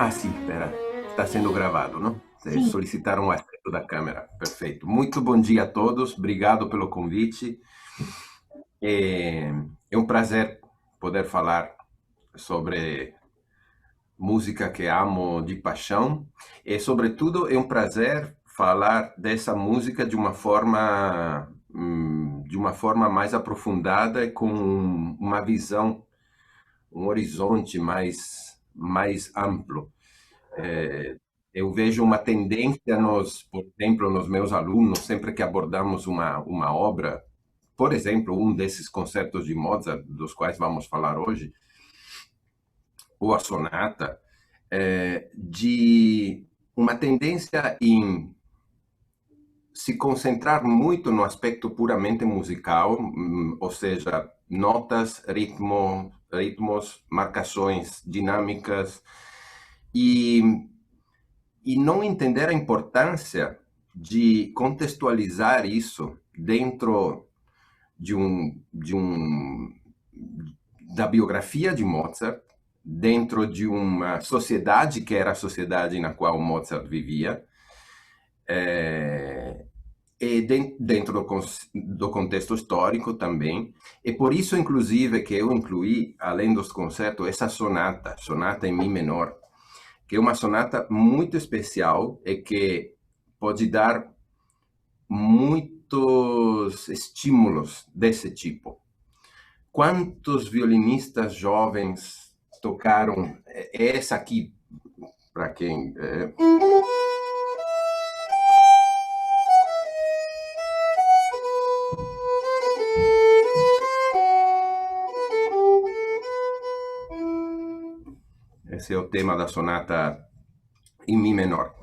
Ah, sim, espera. Está sendo gravado, não? Sim, Solicitaram o aspecto da câmera. Perfeito. Muito bom dia a todos. Obrigado pelo convite. É, é um prazer poder falar sobre música que amo de paixão. E, sobretudo, é um prazer falar dessa música de uma forma mais aprofundada e com uma visão, um horizonte mais amplo. Eu vejo uma tendência por exemplo, nos meus alunos, sempre que abordamos uma obra, por exemplo, um desses concertos de Mozart, dos quais vamos falar hoje, ou a sonata, de uma tendência em se concentrar muito no aspecto puramente musical, ou seja, notas, ritmos, marcações, dinâmicas, e não entender a importância de contextualizar isso dentro da biografia de Mozart, dentro de uma sociedade que era a sociedade na qual Mozart vivia, e dentro do contexto histórico também. E por isso, inclusive, que eu incluí, além dos concertos, essa sonata em Mi menor, que é uma sonata muito especial e que pode dar muitos estímulos desse tipo. Quantos violinistas jovens tocaram essa aqui, para quem... Esse é o tema da sonata em Mi menor.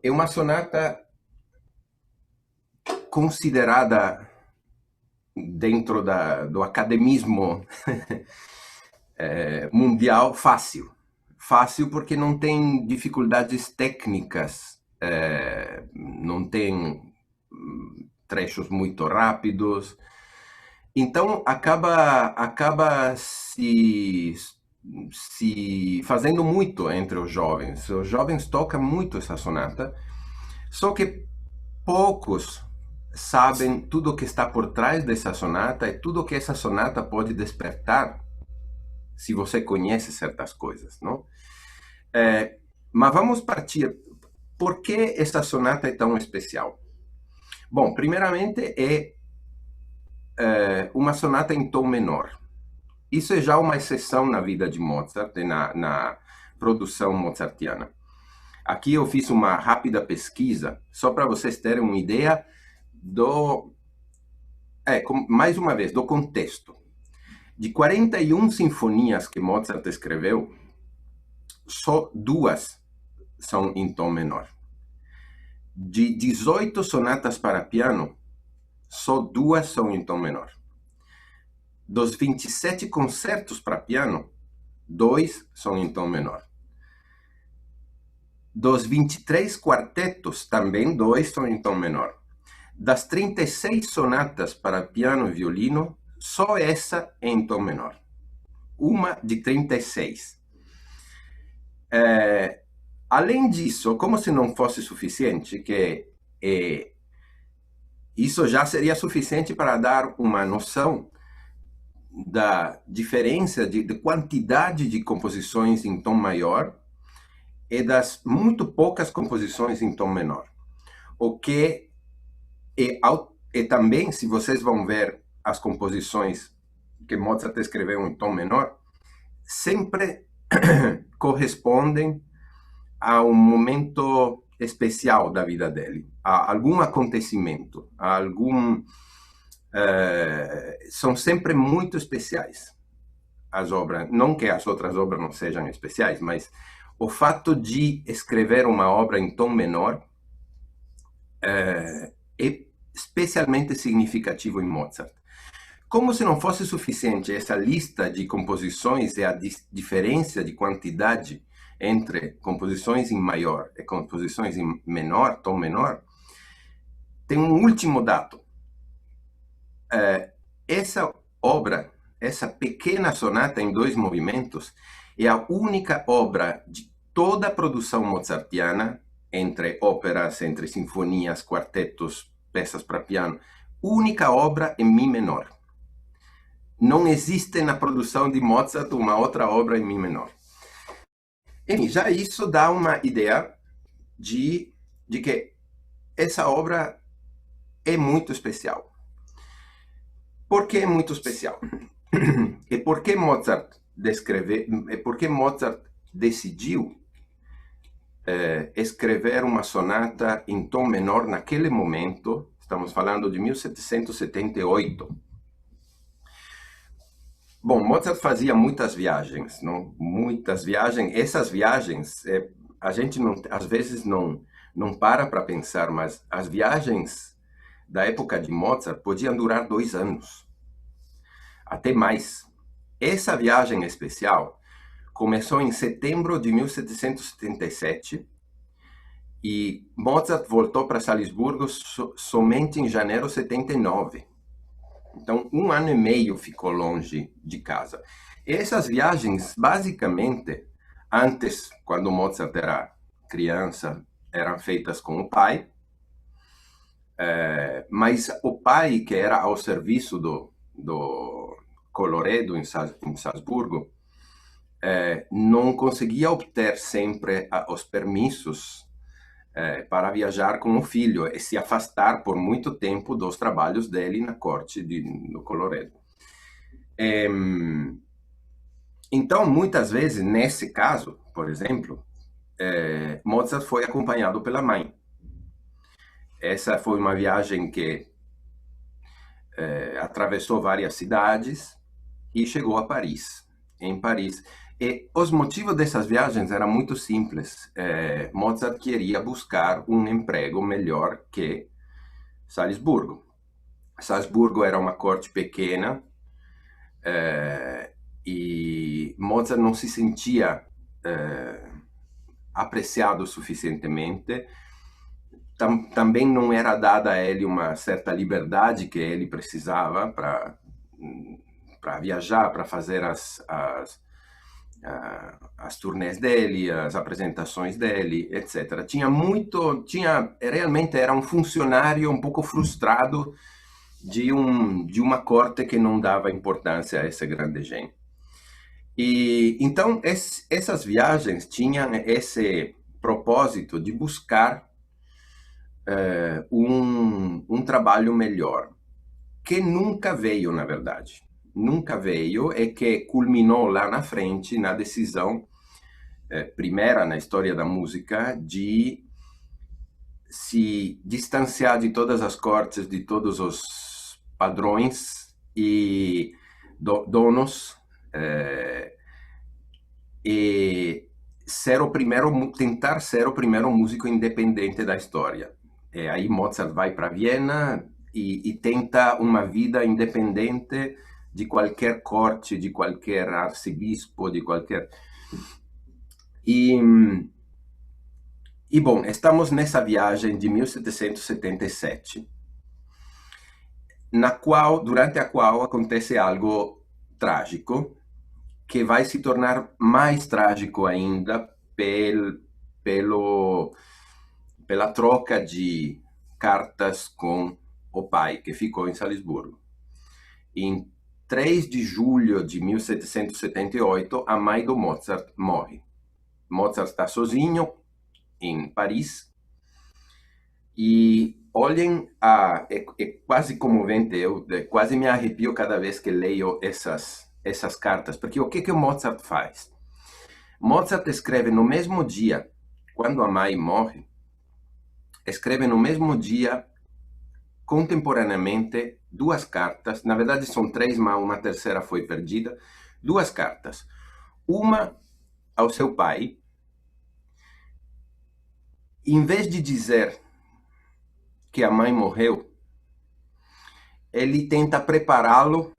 É uma sonata considerada dentro do academismo mundial fácil. Fácil porque não tem dificuldades técnicas, não tem trechos muito rápidos. Então acaba se fazendo muito entre os jovens. Os jovens tocam muito essa sonata, só que poucos sabem tudo o que está por trás dessa sonata e tudo o que essa sonata pode despertar se você conhece certas coisas, não? Mas vamos partir. Por que essa sonata é tão especial? Bom, primeiramente uma sonata em tom menor. Isso é já uma exceção na vida de Mozart e na produção mozartiana. Aqui eu fiz uma rápida pesquisa, só para vocês terem uma ideia mais uma vez, do contexto. De 41 sinfonias que Mozart escreveu, só duas são em tom menor. De 18 sonatas para piano, só duas são em tom menor. Dos 27 concertos para piano, dois são em tom menor. Dos 23 quartetos, também dois são em tom menor. Das 36 sonatas para piano e violino, só essa é em tom menor. Uma de 36. Além disso, como se não fosse suficiente, isso já seria suficiente para dar uma noção da diferença de quantidade de composições em tom maior e das muito poucas composições em tom menor. O que e também, se vocês vão ver as composições que Mozart escreveu em tom menor, sempre correspondem a um momento especial da vida dele, a algum acontecimento, são sempre muito especiais as obras. Não que as outras obras não sejam especiais, mas o fato de escrever uma obra em tom menor é especialmente significativo em Mozart. Como se não fosse suficiente essa lista de composições e a diferença de quantidade entre composições em maior e composições em menor, tom menor, tem um último dado. Essa obra, essa pequena sonata em dois movimentos, é a única obra de toda a produção mozartiana, entre óperas, entre sinfonias, quartetos, peças para piano, única obra em Mi menor. Não existe na produção de Mozart uma outra obra em Mi menor. Enfim, já isso dá uma ideia de que essa obra é muito especial. Por que é muito especial? E por que Mozart decidiu escrever uma sonata em tom menor naquele momento? Estamos falando de 1778. Bom, Mozart fazia muitas viagens, não? Muitas viagens. Essas viagens, a gente não, às vezes não para pensar, mas as viagens da época de Mozart podiam durar 2 anos, até mais. Essa viagem especial começou em setembro de 1777 e Mozart voltou para Salzburgo somente em janeiro de 79. Então, 1 ano e meio ficou longe de casa. E essas viagens, basicamente, antes, quando Mozart era criança, eram feitas com o pai, mas o pai, que era ao serviço do Colloredo, em Salzburgo, não conseguia obter sempre os permissos para viajar com o filho e se afastar por muito tempo dos trabalhos dele na corte do Colloredo. Então, muitas vezes, nesse caso, por exemplo, Mozart foi acompanhado pela mãe. Essa foi uma viagem que atravessou várias cidades e chegou a Paris. Em Paris. E os motivos dessas viagens eram muito simples. Mozart queria buscar um emprego melhor que Salzburgo. Salzburgo era uma corte pequena e Mozart não se sentia apreciado suficientemente. Também não era dada a ele uma certa liberdade que ele precisava para viajar, para fazer as turnês dele, as apresentações dele, etc. Realmente era um funcionário um pouco frustrado de uma corte que não dava importância a esse grande gênio. E então essas viagens tinham esse propósito de buscar um trabalho melhor, que nunca veio, na verdade. Nunca veio e que culminou lá na frente na decisão primeira na história da música de se distanciar de todas as cortes, de todos os padrões e donos e tentar ser o primeiro músico independente da história. E aí Mozart vai para Viena e tenta uma vida independente de qualquer corte, de qualquer arcebispo, de qualquer... E bom, estamos nessa viagem de 1777, durante a qual acontece algo trágico, que vai se tornar mais trágico ainda pela troca de cartas com o pai, que ficou em Salzburgo. Em 3 de julho de 1778, a mãe do Mozart morre. Mozart está sozinho em Paris e olhem, é quase comovente, eu quase me arrepio cada vez que leio essas cartas, porque o que Mozart faz? Mozart escreve no mesmo dia, quando a mãe morre, escreve no mesmo dia, contemporaneamente, 2 cartas, na verdade são 3, mas uma terceira foi perdida, 2 cartas. Uma ao seu pai, em vez de dizer que a mãe morreu, ele tenta prepará-lo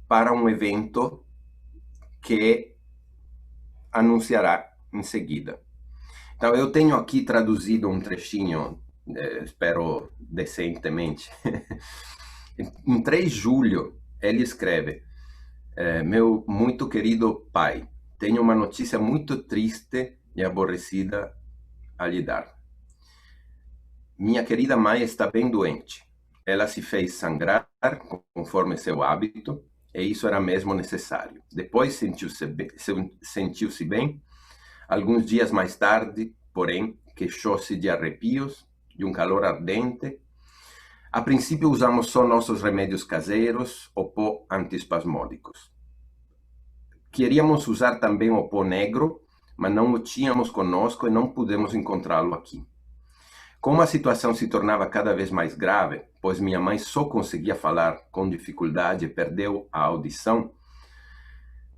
para um evento que anunciará em seguida. Então, eu tenho aqui traduzido um trechinho, espero decentemente. Em 3 de julho, ele escreve: meu muito querido pai, tenho uma notícia muito triste e aborrecida a lhe dar. Minha querida mãe está bem doente. Ela se fez sangrar, conforme seu hábito, e isso era mesmo necessário. Depois sentiu-se bem. Alguns dias mais tarde, porém, queixou-se de arrepios, de um calor ardente. A princípio usamos só nossos remédios caseiros ou pó antiespasmódicos. Queríamos usar também o pó negro, mas não o tínhamos conosco e não pudemos encontrá-lo aqui. Como a situação se tornava cada vez mais grave, pois minha mãe só conseguia falar com dificuldade e perdeu a audição,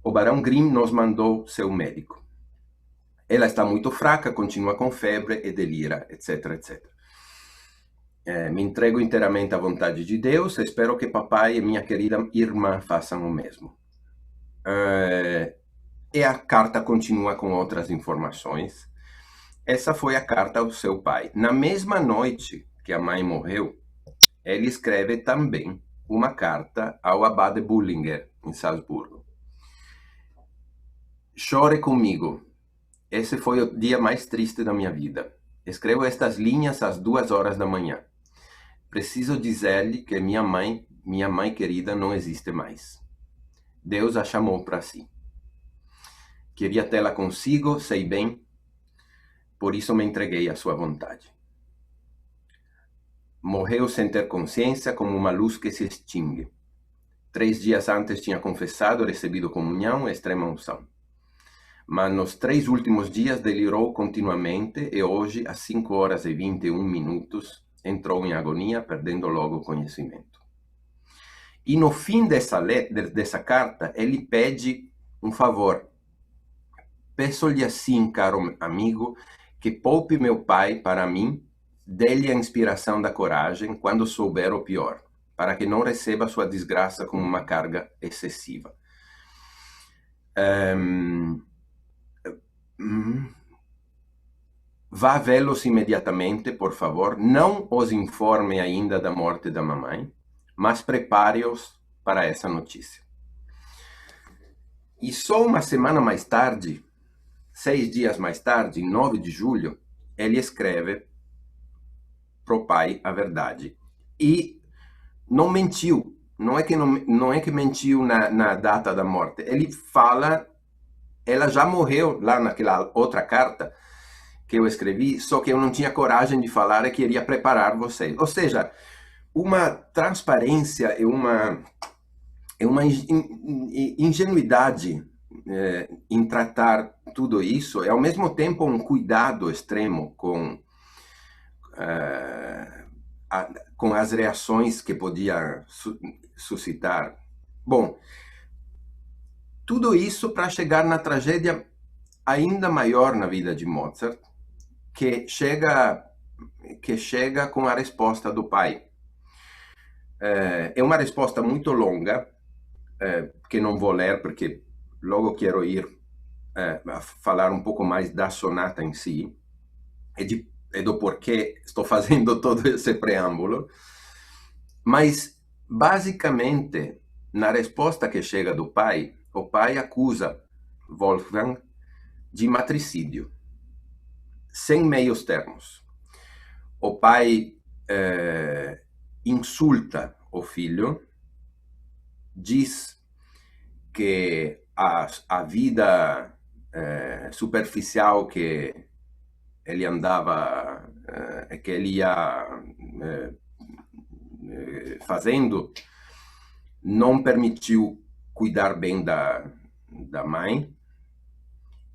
o Barão Grimm nos mandou seu médico. Ela está muito fraca, continua com febre e delira, etc, etc. Me entrego inteiramente à vontade de Deus e espero que papai e minha querida irmã façam o mesmo. E a carta continua com outras informações. Essa foi a carta ao seu pai. Na mesma noite que a mãe morreu, ele escreve também uma carta ao abade Bullinger, em Salzburgo. Chore comigo. Esse foi o dia mais triste da minha vida. Escrevo estas linhas às 2 horas da manhã. Preciso dizer-lhe que minha mãe querida, não existe mais. Deus a chamou para si. Queria tê-la consigo, sei bem, por isso me entreguei à sua vontade. Morreu sem ter consciência, como uma luz que se extingue. 3 dias antes tinha confessado, recebido comunhão e extrema unção. Mas nos 3 últimos dias delirou continuamente e hoje, às 5 horas e 21 minutos, entrou em agonia, perdendo logo o conhecimento. E no fim dessa carta, ele pede um favor. Peço-lhe assim, caro amigo, que poupe meu pai para mim, dê-lhe a inspiração da coragem quando souber o pior, para que não receba sua desgraça como uma carga excessiva. Vá vê-los imediatamente, por favor. Não os informe ainda da morte da mamãe, mas prepare-os para essa notícia. E só uma semana mais tarde, 6 dias mais tarde, em 9 de julho, ele escreve pro pai a verdade. E não mentiu. Não é que mentiu na data da morte. Ele fala, ela já morreu lá naquela outra carta que eu escrevi, só que eu não tinha coragem de falar e queria preparar vocês. Ou seja, uma transparência e uma ingenuidade em tratar tudo isso, e ao mesmo tempo um cuidado extremo com as reações que podia suscitar. Bom, tudo isso para chegar na tragédia ainda maior na vida de Mozart, que chega com a resposta do pai. É uma resposta muito longa, que não vou ler porque logo quero ir a falar um pouco mais da sonata em si e do porquê estou fazendo todo esse preâmbulo. Mas, basicamente, na resposta que chega do pai, o pai acusa Wolfgang de matricídio, sem meios termos. O pai insulta o filho, diz que a vida superficial que ele andava, que ele ia fazendo, não permitiu cuidar bem da mãe,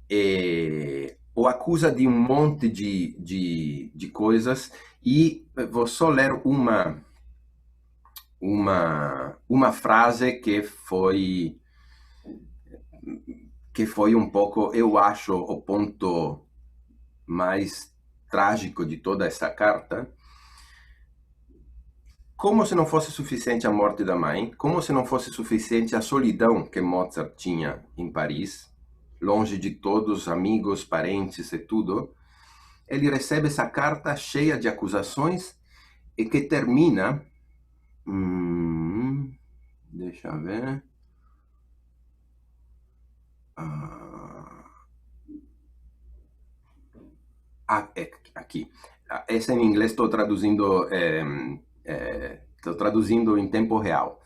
e o acusa de um monte de coisas, e vou só ler uma frase que foi um pouco, eu acho, o ponto mais trágico de toda essa carta. Como se não fosse suficiente a morte da mãe, como se não fosse suficiente a solidão que Mozart tinha em Paris, longe de todos, amigos, parentes e tudo, ele recebe essa carta cheia de acusações e que termina... deixa eu ver... aqui. Essa em inglês estou traduzindo, em tempo real.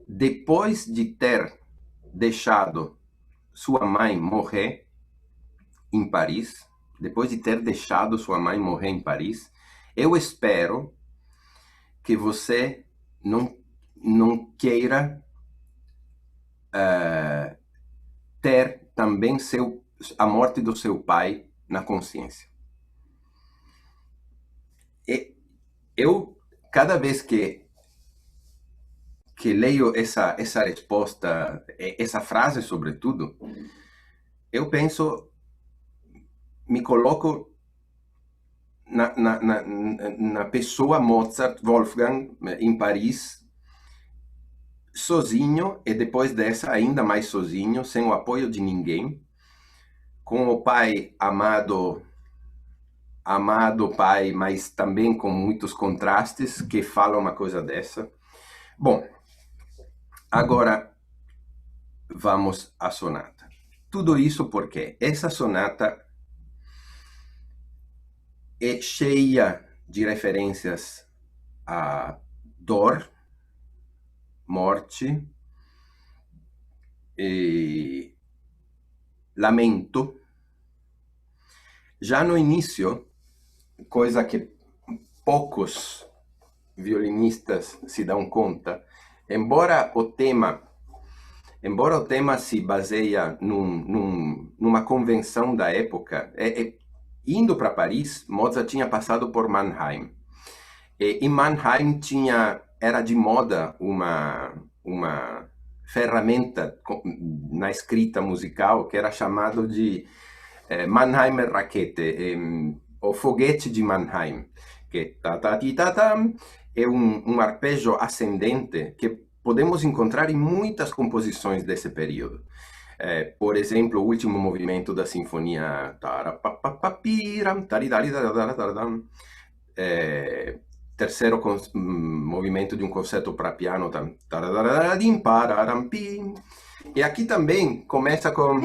Depois de ter deixado sua mãe morrer em Paris, eu espero que você não queira ter também a morte do seu pai na consciência. E eu, cada vez que leio essa resposta, essa frase sobretudo, eu penso, me coloco na pessoa Mozart, Wolfgang, em Paris, sozinho, e depois dessa ainda mais sozinho, sem o apoio de ninguém, com o pai amado pai, mas também com muitos contrastes, que fala uma coisa dessa. Bom, agora vamos à sonata. Tudo isso porque essa sonata é cheia de referências a dor, morte e lamento. Já no início, coisa que poucos violinistas se dão conta, embora o tema se baseia numa convenção da época, indo para Paris, Mozart tinha passado por Mannheim. E em Mannheim era de moda uma ferramenta na escrita musical que era chamado de Mannheimer Rakete, o foguete de Mannheim, que é um arpejo ascendente que podemos encontrar em muitas composições desse período. Por exemplo, o último movimento da sinfonia, terceiro movimento de um concerto para piano, e aqui também começa com...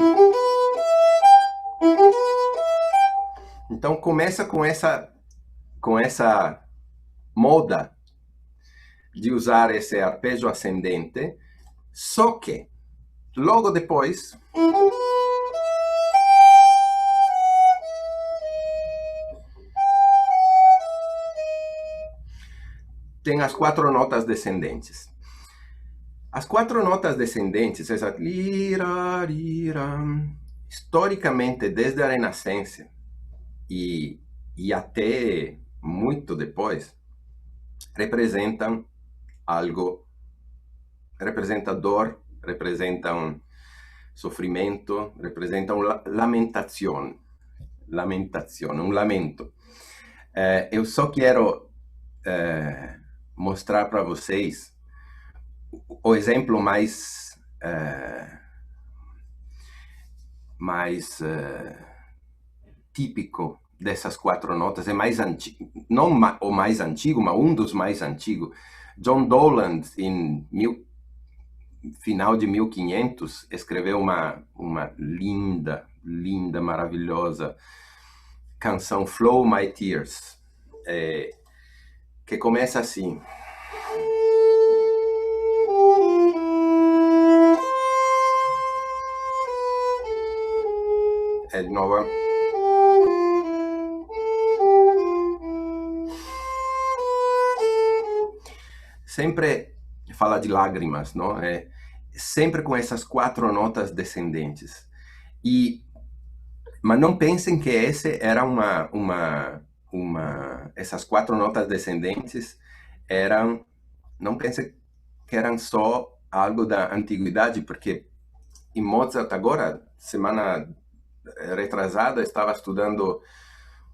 Então começa com essa moda de usar esse arpejo ascendente, só que logo depois tem as 4 notas descendentes. As 4 notas descendentes, essa lira, lira, historicamente desde a Renascença e até muito depois, representam algo, representam dor, representam sofrimento, representam lamentação, um lamento. Eu só quero mostrar para vocês o exemplo mais típico dessas 4 notas, é mais antigo, não o mais antigo, mas um dos mais antigos. John Dowland, final de 1500, escreveu uma linda, maravilhosa canção, Flow My Tears, que começa assim. De novo. Sempre fala de lágrimas, não? Sempre com essas 4 notas descendentes. Mas não pensem que esse era essas 4 notas descendentes não pensem que eram só algo da antiguidade, porque em Mozart agora, semana retrasada, estava estudando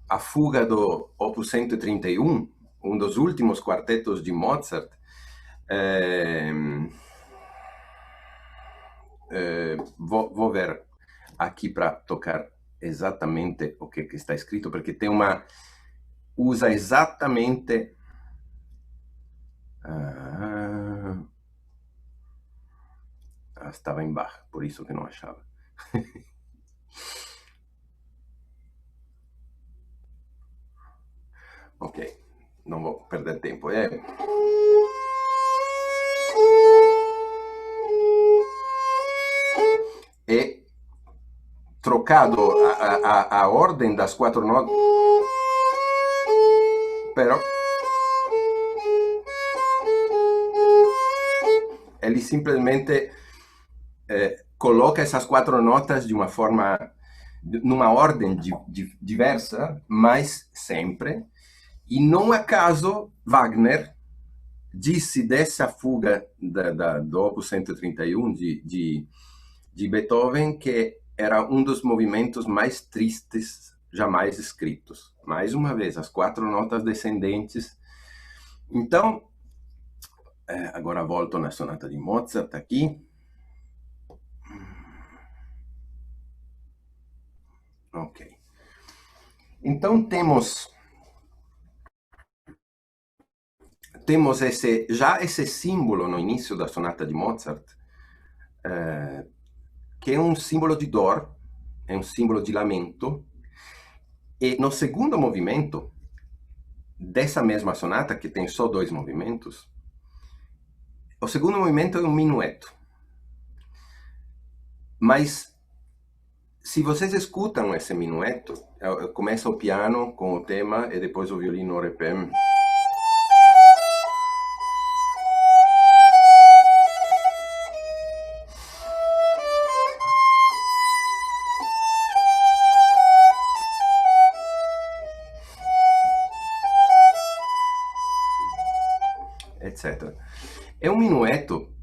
a fuga do Opus 131, um dos últimos quartetos de Mozart. Vou ver aqui para tocar exatamente o que está escrito, porque usa exatamente estava em Bach, por isso que não achava. Ok, não vou perder tempo. É trocado a ordem das quatro notas, pero ele simplesmente coloca essas quatro notas de uma forma, numa ordem diversa, mas sempre. E não acaso Wagner disse dessa fuga do Opus 131 de Beethoven que era um dos movimentos mais tristes jamais escritos. Mais uma vez, as quatro notas descendentes. Então, agora volto na sonata de Mozart aqui. Ok. Então temos esse símbolo no início da sonata de Mozart, que é um símbolo de dor, é um símbolo de lamento. E no segundo movimento dessa mesma sonata, que tem só dois movimentos, o segundo movimento é um minueto. Mas se vocês escutam esse minueto, começa o piano com o tema e depois o violino repete. Etc. É um minueto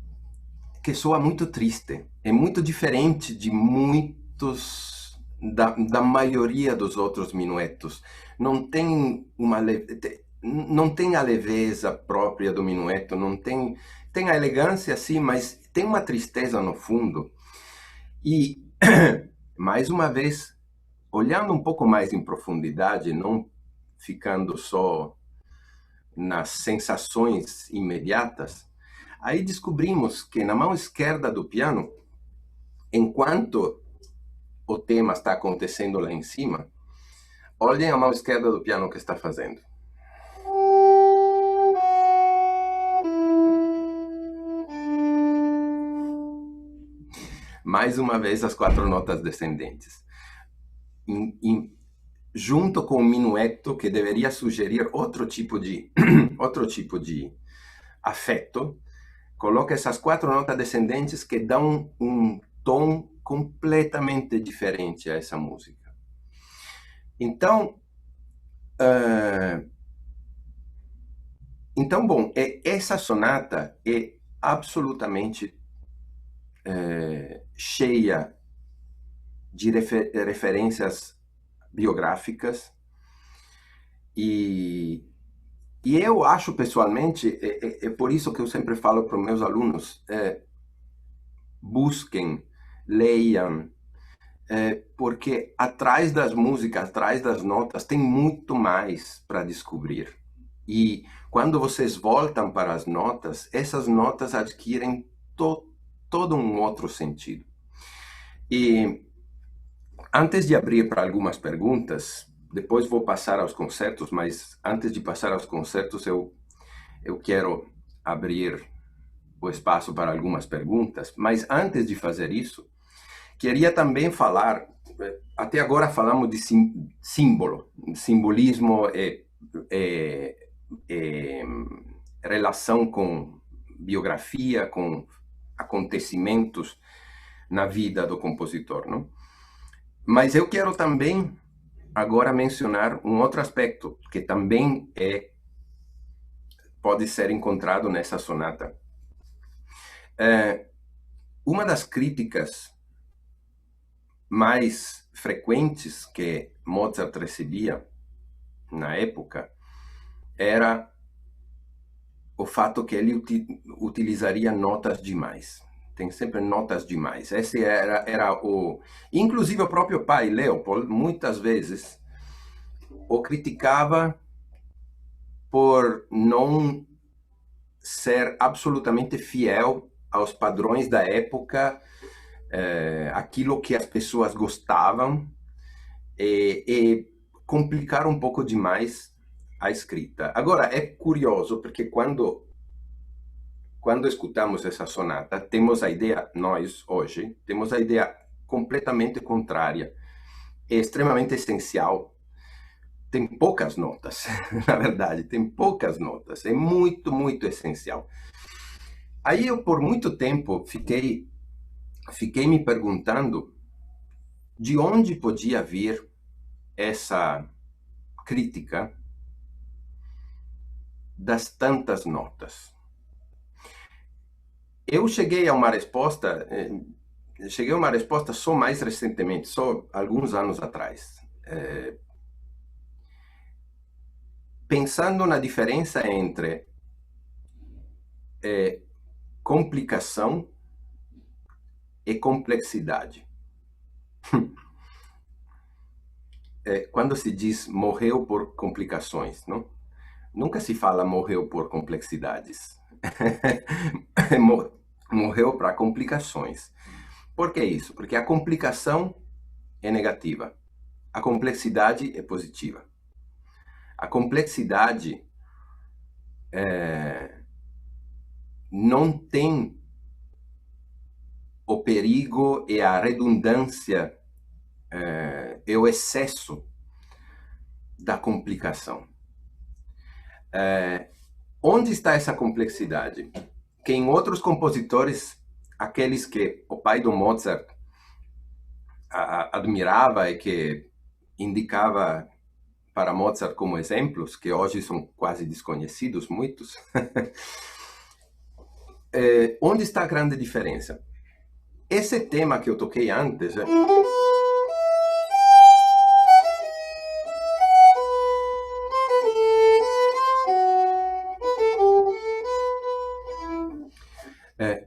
que soa muito triste, é muito diferente de muitos, da maioria dos outros minuetos. Não tem não tem a leveza própria do minueto, não tem, tem a elegância sim, mas tem uma tristeza no fundo. E, mais uma vez, olhando um pouco mais em profundidade, não ficando só nas sensações imediatas, aí descobrimos que na mão esquerda do piano, enquanto o tema está acontecendo lá em cima, olhem a mão esquerda do piano que está fazendo. Mais uma vez as quatro notas descendentes. Junto com o minueto, que deveria sugerir outro tipo de afeto, coloca essas quatro notas descendentes que dão um tom completamente diferente a essa música. Então, bom, essa sonata é absolutamente cheia de referências biográficas e eu acho pessoalmente, é por isso que eu sempre falo para os meus alunos, busquem, leiam, porque atrás das músicas, atrás das notas, tem muito mais para descobrir. E quando vocês voltam para as notas, essas notas adquirem todo um outro sentido. E antes de abrir para algumas perguntas, depois vou passar aos concertos, mas antes de passar aos concertos, eu quero abrir o espaço para algumas perguntas. Mas antes de fazer isso, queria também falar, até agora falamos de símbolo, simbolismo relação com biografia, com acontecimentos na vida do compositor, não? Mas eu quero também agora mencionar um outro aspecto que também pode ser encontrado nessa sonata. Uma das críticas mais frequentes que Mozart recebia na época era o fato que ele utilizaria notas demais. Tem sempre notas demais. Esse era o... Inclusive o próprio pai, Leopold, muitas vezes o criticava por não ser absolutamente fiel aos padrões da época, aquilo que as pessoas gostavam, e complicar um pouco demais a escrita. Agora, é curioso, porque quando escutamos essa sonata, temos a ideia, nós hoje, temos a ideia completamente contrária. É extremamente essencial. Tem poucas notas, na verdade, tem poucas notas. É muito, muito essencial. Aí eu, por muito tempo, fiquei me perguntando de onde podia vir essa crítica das tantas notas. Eu cheguei a uma resposta, só mais recentemente, só alguns anos atrás. Pensando na diferença entre complicação e complexidade. Quando se diz morreu por complicações, não? Nunca se fala morreu por complexidades. Morreu para complicações. Por que isso? Porque a complicação é negativa. A complexidade é positiva. A complexidade não tem o perigo e a redundância e o excesso da complicação. Onde está essa complexidade? Que em outros compositores, aqueles que o pai do Mozart admirava e que indicava para Mozart como exemplos, que hoje são quase desconhecidos, muitos, onde está a grande diferença? Esse tema que eu toquei antes,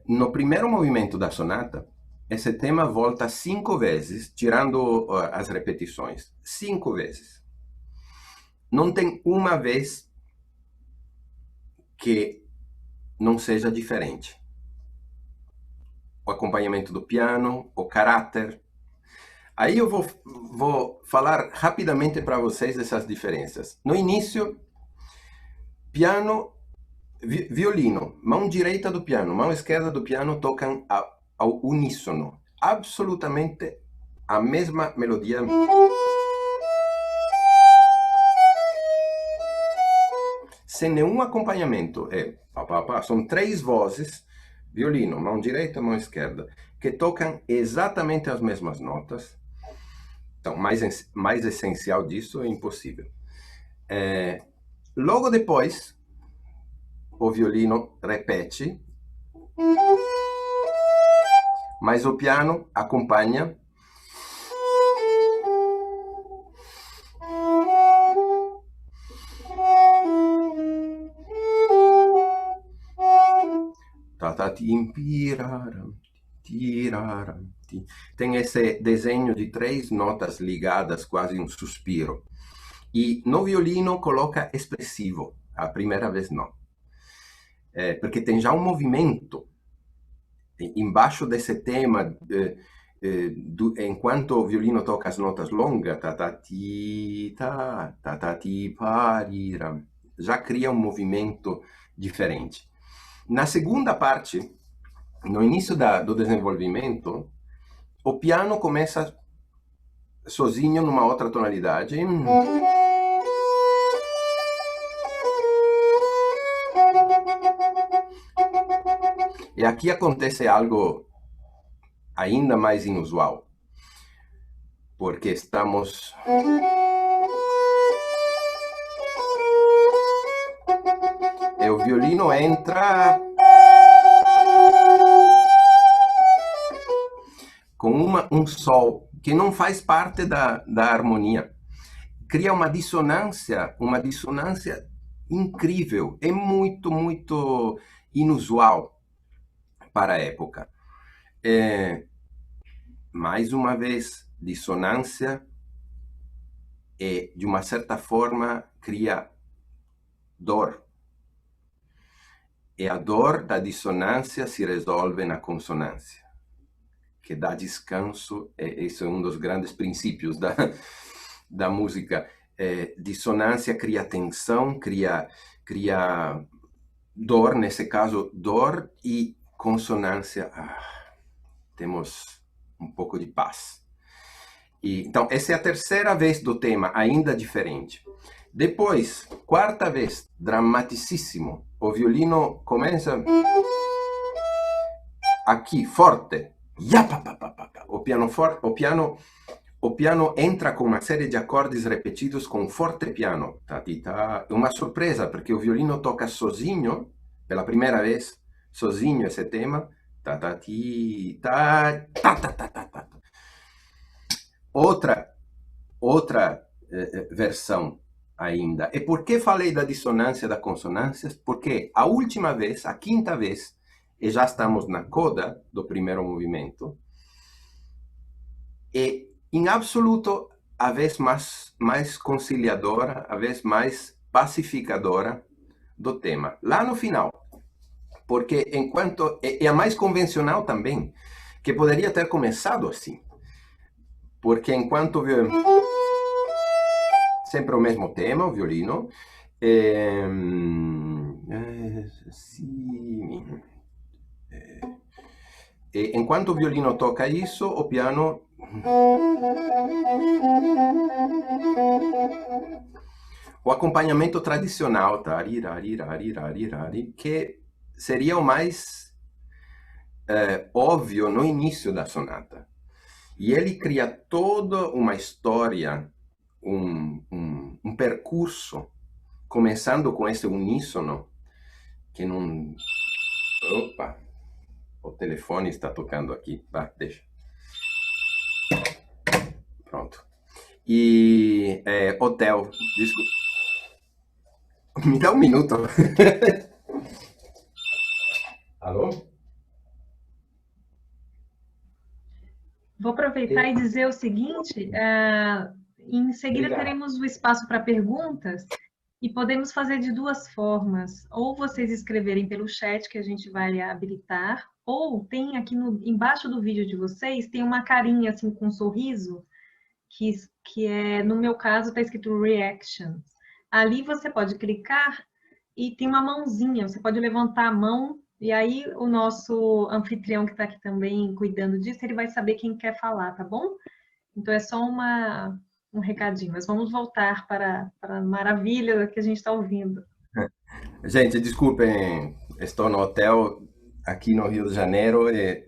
no primeiro movimento da sonata, esse tema volta 5 vezes, tirando as repetições. 5 vezes. Não tem uma vez que não seja diferente. O acompanhamento do piano, o caráter. Aí eu vou falar rapidamente para vocês dessas diferenças. No início, piano, violino, mão direita do piano, mão esquerda do piano tocam ao uníssono. Absolutamente a mesma melodia. Sem nenhum acompanhamento. São 3 vozes, violino, mão direita, mão esquerda, que tocam exatamente as mesmas notas. Então, mais essencial disso é impossível. Logo depois, o violino repete, mas o piano acompanha. Tem esse desenho de 3 notas ligadas, quase um suspiro. E no violino coloca expressivo, a primeira vez não. Porque tem já um movimento embaixo desse tema, enquanto o violino toca as notas longas, já cria um movimento diferente. Na segunda parte, no início do desenvolvimento, o piano começa sozinho numa outra tonalidade. E aqui acontece algo ainda mais inusual, porque estamos e o violino entra com um sol que não faz parte da harmonia. Cria uma dissonância incrível. É muito, muito inusual para a época. Mais uma vez, dissonância e, de uma certa forma, cria dor. E a dor da dissonância se resolve na consonância, que dá descanso. Esse é um dos grandes princípios da música. dissonância cria tensão, cria dor, nesse caso, dor, e consonância, temos um pouco de paz. Então, essa é a terceira vez do tema, ainda diferente. Depois, quarta vez, dramaticíssimo. O violino começa aqui, forte. O piano entra com uma série de acordes repetidos com forte piano. Uma surpresa, porque o violino toca sozinho, pela primeira vez, sozinho esse tema. Outra versão ainda. E por que falei da dissonância das consonâncias? Porque a última vez, a quinta vez, e já estamos na coda do primeiro movimento, e em absoluto a vez mais conciliadora, a vez mais pacificadora do tema. Lá no final, porque enquanto é a mais convencional também, que poderia ter começado assim, porque enquanto sempre o mesmo tema, o violino, enquanto o violino toca isso, o piano o acompanhamento tradicional, que seria o mais óbvio no início da sonata. E ele cria toda uma história, um percurso, começando com esse uníssono, que não... Opa! O telefone está tocando aqui. Deixa. Pronto. E hotel. Desculpa. Me dá um minuto. Alô? Vou aproveitar e dizer o seguinte, em seguida teremos o espaço para perguntas e podemos fazer de duas formas, ou vocês escreverem pelo chat que a gente vai habilitar, ou tem aqui embaixo do vídeo de vocês, tem uma carinha assim com um sorriso, que é, no meu caso, está escrito Reactions. Ali você pode clicar e tem uma mãozinha, você pode levantar a mão e aí o nosso anfitrião que está aqui também cuidando disso, ele vai saber quem quer falar, tá bom? Então é só um recadinho, mas vamos voltar para a maravilha que a gente está ouvindo. Gente, desculpem, estou no hotel aqui no Rio de Janeiro e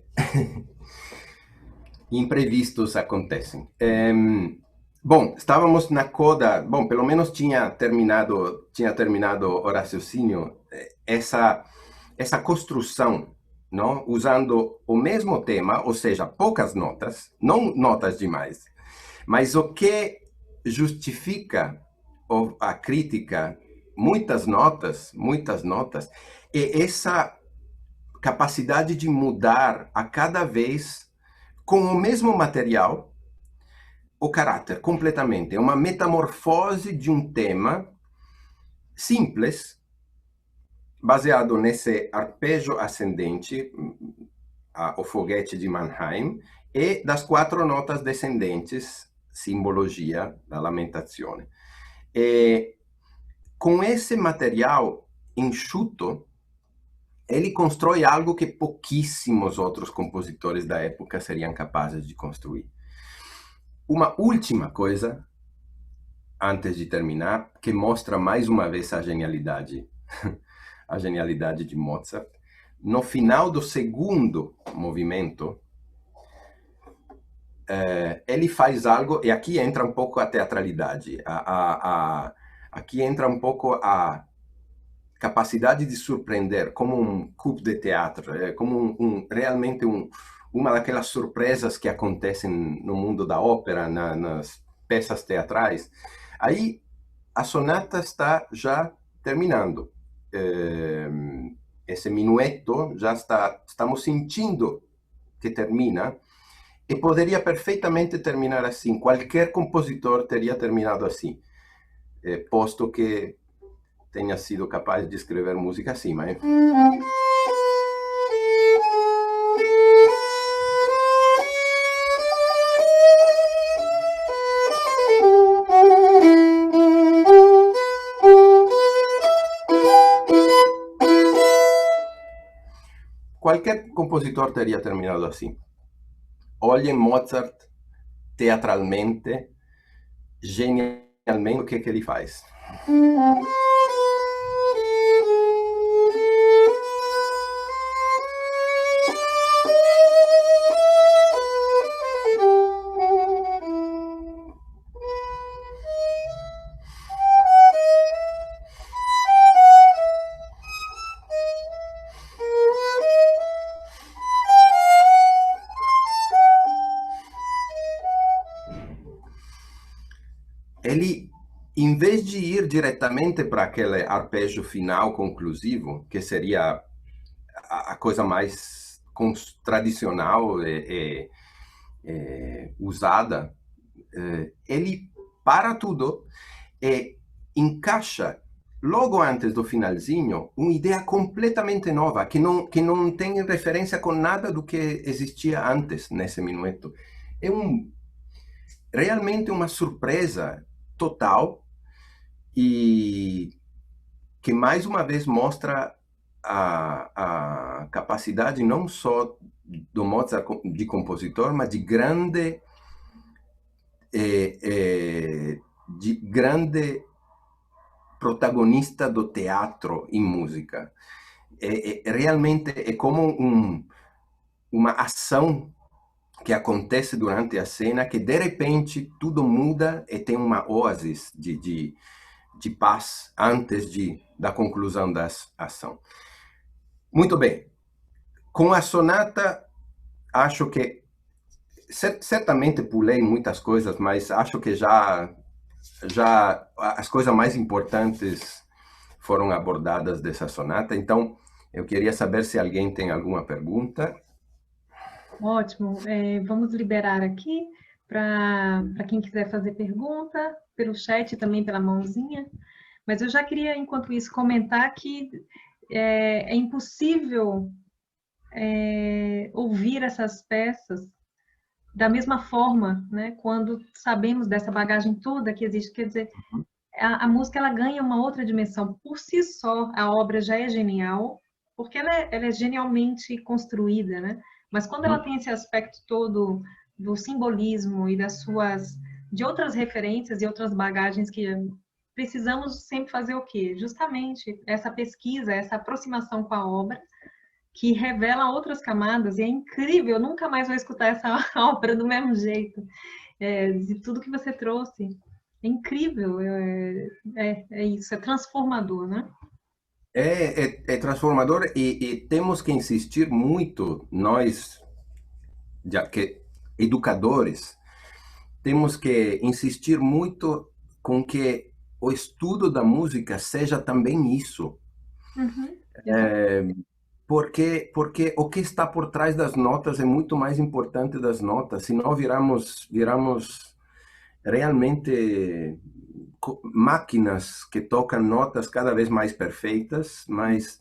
imprevistos acontecem. Bom, estávamos na coda, bom, pelo menos tinha terminado o raciocínio, essa construção, não? Usando o mesmo tema, ou seja, poucas notas, não notas demais, mas o que justifica a crítica, muitas notas, é essa capacidade de mudar a cada vez com o mesmo material o caráter completamente. É uma metamorfose de um tema simples, baseado nesse arpejo ascendente, o foguete de Mannheim, e das quatro notas descendentes, simbologia da lamentazione. E com esse material enxuto, ele constrói algo que pouquíssimos outros compositores da época seriam capazes de construir. Uma última coisa, antes de terminar, que mostra mais uma vez a genialidade de Mozart. No final do segundo movimento, ele faz algo, e aqui entra um pouco a teatralidade, aqui entra um pouco a capacidade de surpreender, como um coup de teatro, como realmente uma daquelas surpresas que acontecem no mundo da ópera, nas peças teatrais. Aí a sonata está já terminando. Esse minueto já estamos sentindo que termina, e poderia perfeitamente terminar assim. Qualquer compositor teria terminado assim, posto que tenha sido capaz de escrever música assim, mas... qualquer compositor teria terminado assim. Olhem Mozart teatralmente, genialmente, o que ele faz. Ele, em vez de ir diretamente para aquele arpejo final conclusivo, que seria a coisa mais tradicional e usada, ele para tudo e encaixa logo antes do finalzinho uma ideia completamente nova, que não tem referência com nada do que existia antes nesse minueto. É realmente uma surpresa total e que mais uma vez mostra a capacidade não só do Mozart de compositor, mas de grande protagonista do teatro em música. Realmente é como uma ação que acontece durante a cena, que de repente tudo muda e tem uma oásis de paz antes da conclusão da ação. Muito bem. Com a sonata, acho que certamente pulei muitas coisas, mas acho que já as coisas mais importantes foram abordadas dessa sonata. Então, eu queria saber se alguém tem alguma pergunta. Ótimo. Vamos liberar aqui para quem quiser fazer pergunta, pelo chat e também pela mãozinha. Mas eu já queria, enquanto isso, comentar que é impossível ouvir essas peças da mesma forma, né? Quando sabemos dessa bagagem toda que existe. Quer dizer, a música ela ganha uma outra dimensão. Por si só, a obra já é genial, porque ela é genialmente construída, né? Mas quando ela tem esse aspecto todo do simbolismo e de outras referências e outras bagagens que precisamos sempre fazer o quê? Justamente essa pesquisa, essa aproximação com a obra, que revela outras camadas, e é incrível, eu nunca mais vou escutar essa obra do mesmo jeito, de tudo que você trouxe. É incrível, é isso, é transformador, né? É transformador e temos que insistir muito, nós, já que educadores, temos que insistir muito com que o estudo da música seja também isso. Uhum, porque o que está por trás das notas é muito mais importante das notas, senão viramos realmente máquinas que tocam notas cada vez mais perfeitas, mas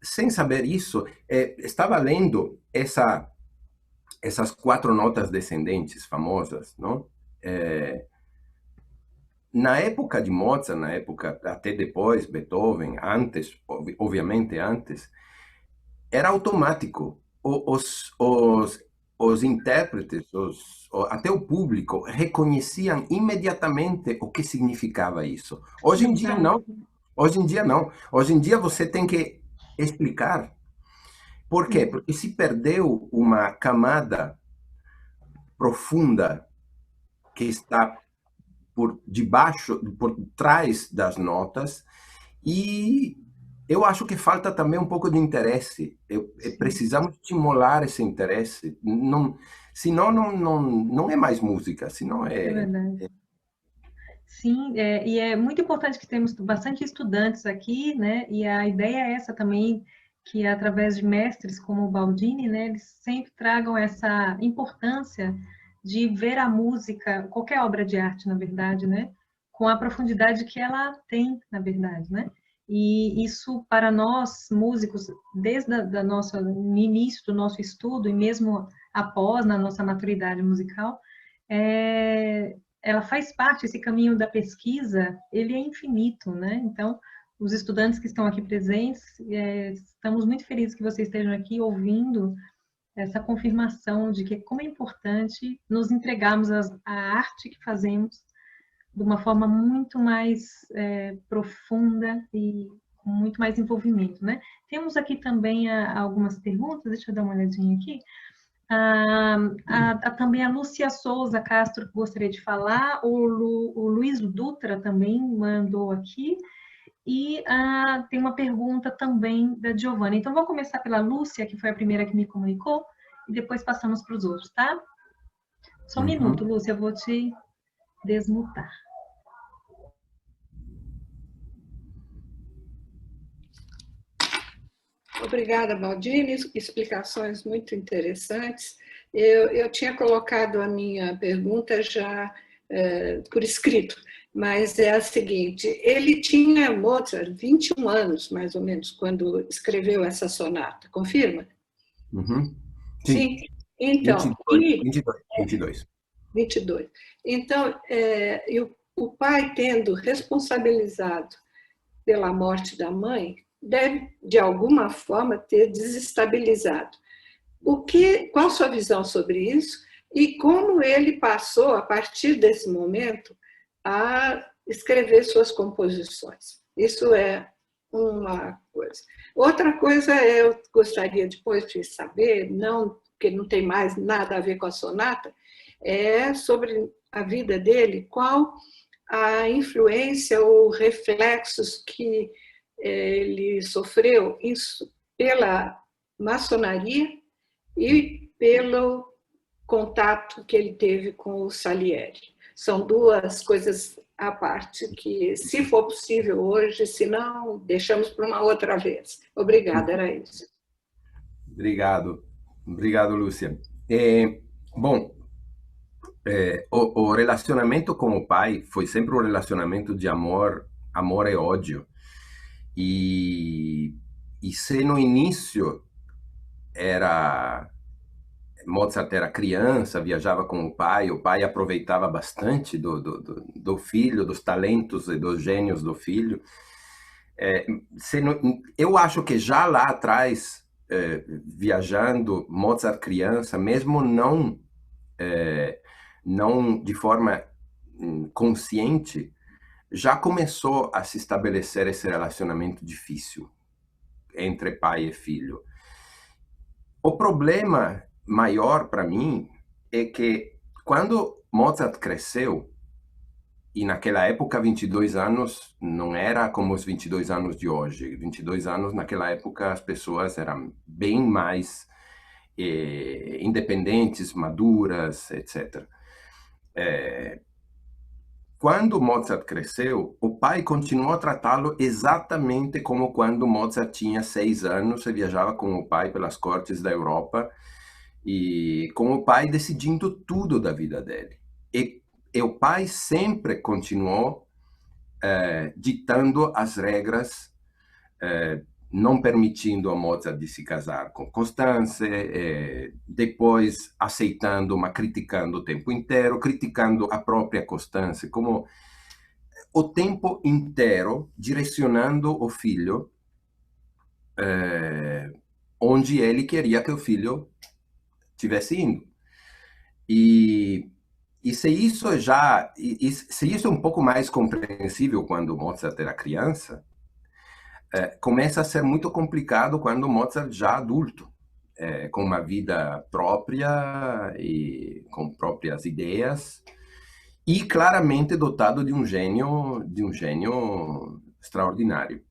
sem saber isso, estava lendo essas 4 notas descendentes famosas, não? Na época de Mozart, na época até depois, Beethoven, antes, obviamente antes, era automático. Os intérpretes, até o público, reconheciam imediatamente o que significava isso. Hoje em dia, não. Hoje em dia, não. Hoje em dia, você tem que explicar. Por quê? Porque se perdeu uma camada profunda que está por debaixo, por trás das notas, e eu acho que falta também um pouco de interesse. Precisamos estimular esse interesse. Senão não é mais música, senão É verdade. Sim, e é muito importante que temos bastante estudantes aqui, né? E a ideia é essa também, que através de mestres como o Baldini, né, eles sempre tragam essa importância de ver a música, qualquer obra de arte, na verdade, né, com a profundidade que ela tem, na verdade, né? E isso para nós músicos, desde o início do nosso estudo e mesmo após na nossa maturidade musical, ela faz parte, esse caminho da pesquisa, ele é infinito, né? Então, os estudantes que estão aqui presentes, estamos muito felizes que vocês estejam aqui ouvindo essa confirmação de que como é importante nos entregarmos a arte que fazemos de uma forma muito mais profunda e com muito mais envolvimento, né? Temos aqui também algumas perguntas, deixa eu dar uma olhadinha aqui. Também a Lúcia Souza Castro, que gostaria de falar, o Luiz Dutra também mandou aqui, e tem uma pergunta também da Giovana. Então, vou começar pela Lúcia, que foi a primeira que me comunicou, e depois passamos para os outros, tá? Só um minuto, Lúcia, eu vou te desmutar. Obrigada, Baldini, explicações muito interessantes. Eu tinha colocado a minha pergunta já por escrito, mas é a seguinte: ele tinha, Mozart, 21 anos, mais ou menos, quando escreveu essa sonata, confirma? Uhum. Sim. Então, 22. 22. Então, o pai, tendo responsabilizado pela morte da mãe, deve, de alguma forma, ter desestabilizado. Qual a sua visão sobre isso e como ele passou, a partir desse momento, a escrever suas composições? Isso é uma coisa. Outra coisa, eu gostaria depois de saber, não, porque não tem mais nada a ver com a sonata, é sobre a vida dele, qual a influência ou reflexos que ele sofreu pela maçonaria e pelo contato que ele teve com o Salieri. São duas coisas à parte que, se for possível hoje, se não, deixamos para uma outra vez. Obrigada, era isso. Obrigado, Lúcia. Bom, o relacionamento com o pai foi sempre um relacionamento de amor e ódio. E se no início Mozart era criança, viajava com o pai aproveitava bastante do filho, dos talentos e dos gênios do filho. Eu acho que já lá atrás, viajando, Mozart criança, mesmo não de forma consciente, já começou a se estabelecer esse relacionamento difícil entre pai e filho. O problema maior para mim é que quando Mozart cresceu, e naquela época 22 anos não era como os 22 anos de hoje. 22 anos naquela época as pessoas eram bem mais independentes, maduras, etc. Quando Mozart cresceu, o pai continuou a tratá-lo exatamente como quando Mozart tinha 6 anos e viajava com o pai pelas cortes da Europa, e com o pai decidindo tudo da vida dele. E o pai sempre continuou ditando as regras, não permitindo a Mozart de se casar com Constance, depois aceitando, mas criticando o tempo inteiro, criticando a própria Constance, como o tempo inteiro direcionando o filho onde ele queria que o filho estivesse indo. E se isso é um pouco mais compreensível quando Mozart era criança, começa a ser muito complicado quando Mozart já adulto, com uma vida própria e com próprias ideias, e claramente dotado de um gênio extraordinário.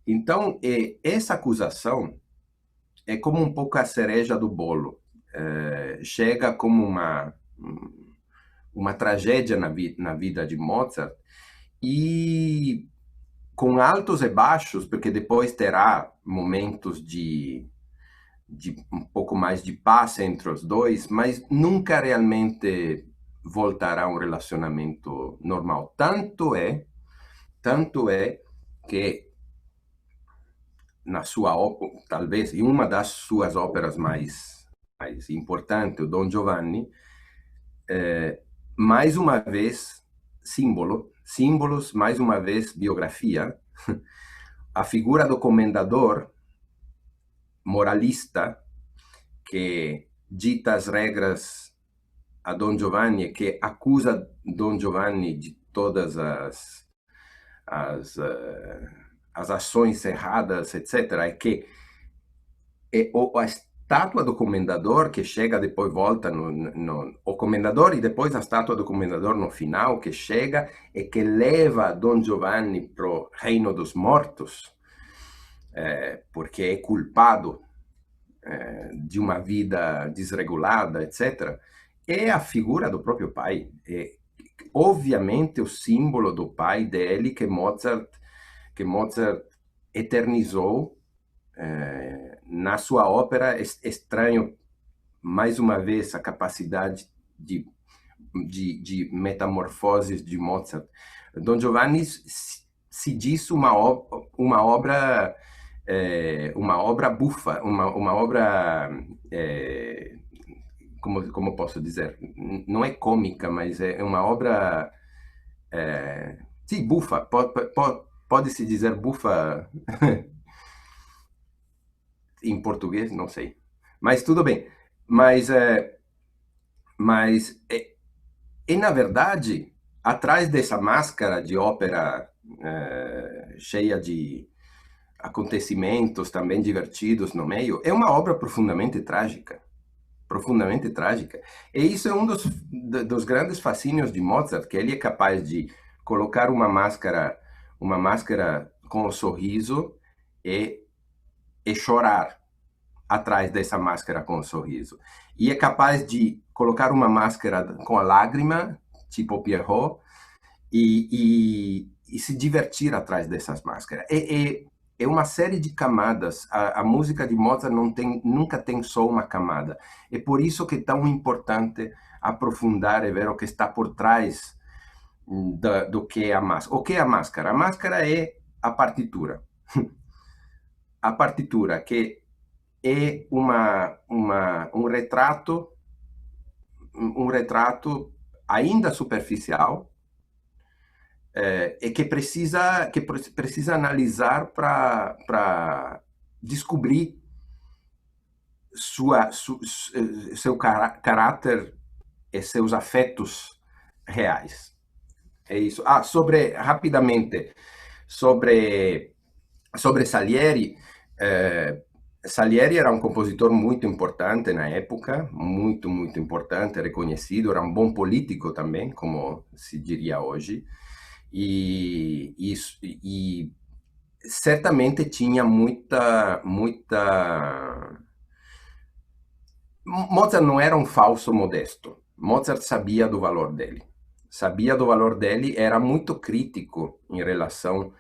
Então, essa acusação é como um pouco a cereja do bolo. Chega como uma tragédia na vida de Mozart, e com altos e baixos, porque depois terá momentos de um pouco mais de paz entre os dois, mas nunca realmente voltará a um relacionamento normal. Tanto é que na sua ópera, talvez em uma das suas óperas mais importantes, o Don Giovanni, mais uma vez símbolos, mais uma vez biografia, a figura do comendador moralista que dita as regras a Dom Giovanni, que acusa Dom Giovanni de todas as ações erradas, etc. É que a estátua do comendador, que chega depois, volta o comendador, e depois a estátua do comendador no final, que chega e que leva Dom Giovanni para o reino dos mortos, porque é culpado de uma vida desregulada, etc., é a figura do próprio pai. É, ovviamente, o símbolo do pai dele que Mozart eternizou na sua ópera. Estranho, mais uma vez, a capacidade de metamorfoses de Mozart. Don Giovanni se diz uma obra bufa, uma obra, como posso dizer, não é cômica, mas é uma obra, sim, bufa, pode-se dizer bufa em português, não sei, mas tudo bem. Mas na verdade, atrás dessa máscara de ópera cheia de acontecimentos também divertidos no meio, é uma obra profundamente trágica. Profundamente trágica. E isso é um dos grandes fascínios de Mozart, que ele é capaz de colocar uma máscara com um sorriso e chorar atrás dessa máscara com um sorriso. E é capaz de colocar uma máscara com a lágrima, tipo Pierrot, e se divertir atrás dessas máscaras. É uma série de camadas. A música de Mozart nunca tem só uma camada. É por isso que é tão importante aprofundar e ver o que está por trás do que é a máscara. O que é a máscara? A máscara é a partitura. A partitura, que é um retrato ainda superficial, e que precisa analisar para descobrir seu caráter e seus afetos reais. É isso. Rapidamente, sobre Salieri. Salieri era um compositor muito importante na época, muito, muito importante, reconhecido, era um bom político também, como se diria hoje. E certamente tinha muita... Mozart não era um falso modesto. Mozart sabia do valor dele. Era muito crítico em relação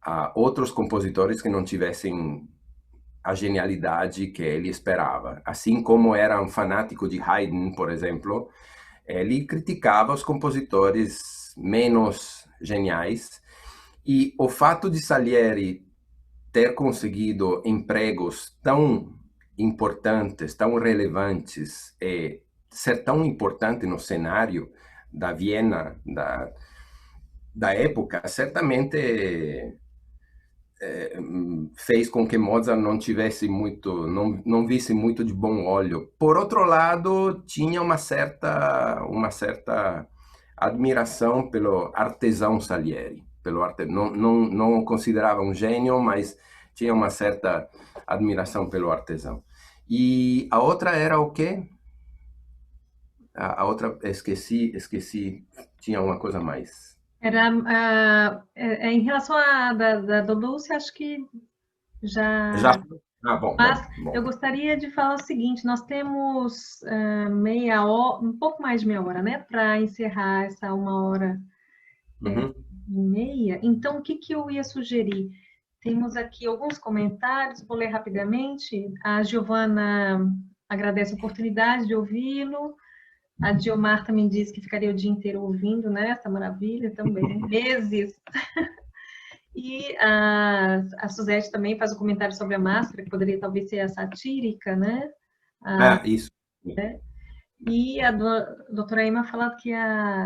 a outros compositores que não tivessem a genialidade que ele esperava. Assim como era um fanático de Haydn, por exemplo, ele criticava os compositores menos geniais, e o fato de Salieri ter conseguido empregos tão importantes, tão relevantes, e ser tão importante no cenário da Viena da época, certamente fez com que Mozart não visse muito de bom olho. Por outro lado, tinha uma certa admiração pelo artesão Salieri. Não o considerava um gênio, mas tinha uma certa admiração pelo artesão. E a outra era o quê? A outra, esqueci, tinha uma coisa mais. Era em relação à da Dulce, acho que já... Bom, Mas bom. eu gostaria de falar o seguinte: nós temos meia hora, um pouco mais de meia hora, né, para encerrar essa 1h30. Então, o que eu ia sugerir? Temos aqui alguns comentários, vou ler rapidamente. A Giovana agradece a oportunidade de ouvi-lo. A Diomar também disse que ficaria o dia inteiro ouvindo, né? Essa maravilha também, meses. E a Suzete também faz um comentário sobre a máscara, que poderia talvez ser a satírica, né? Isso. E a doutora Emma falou que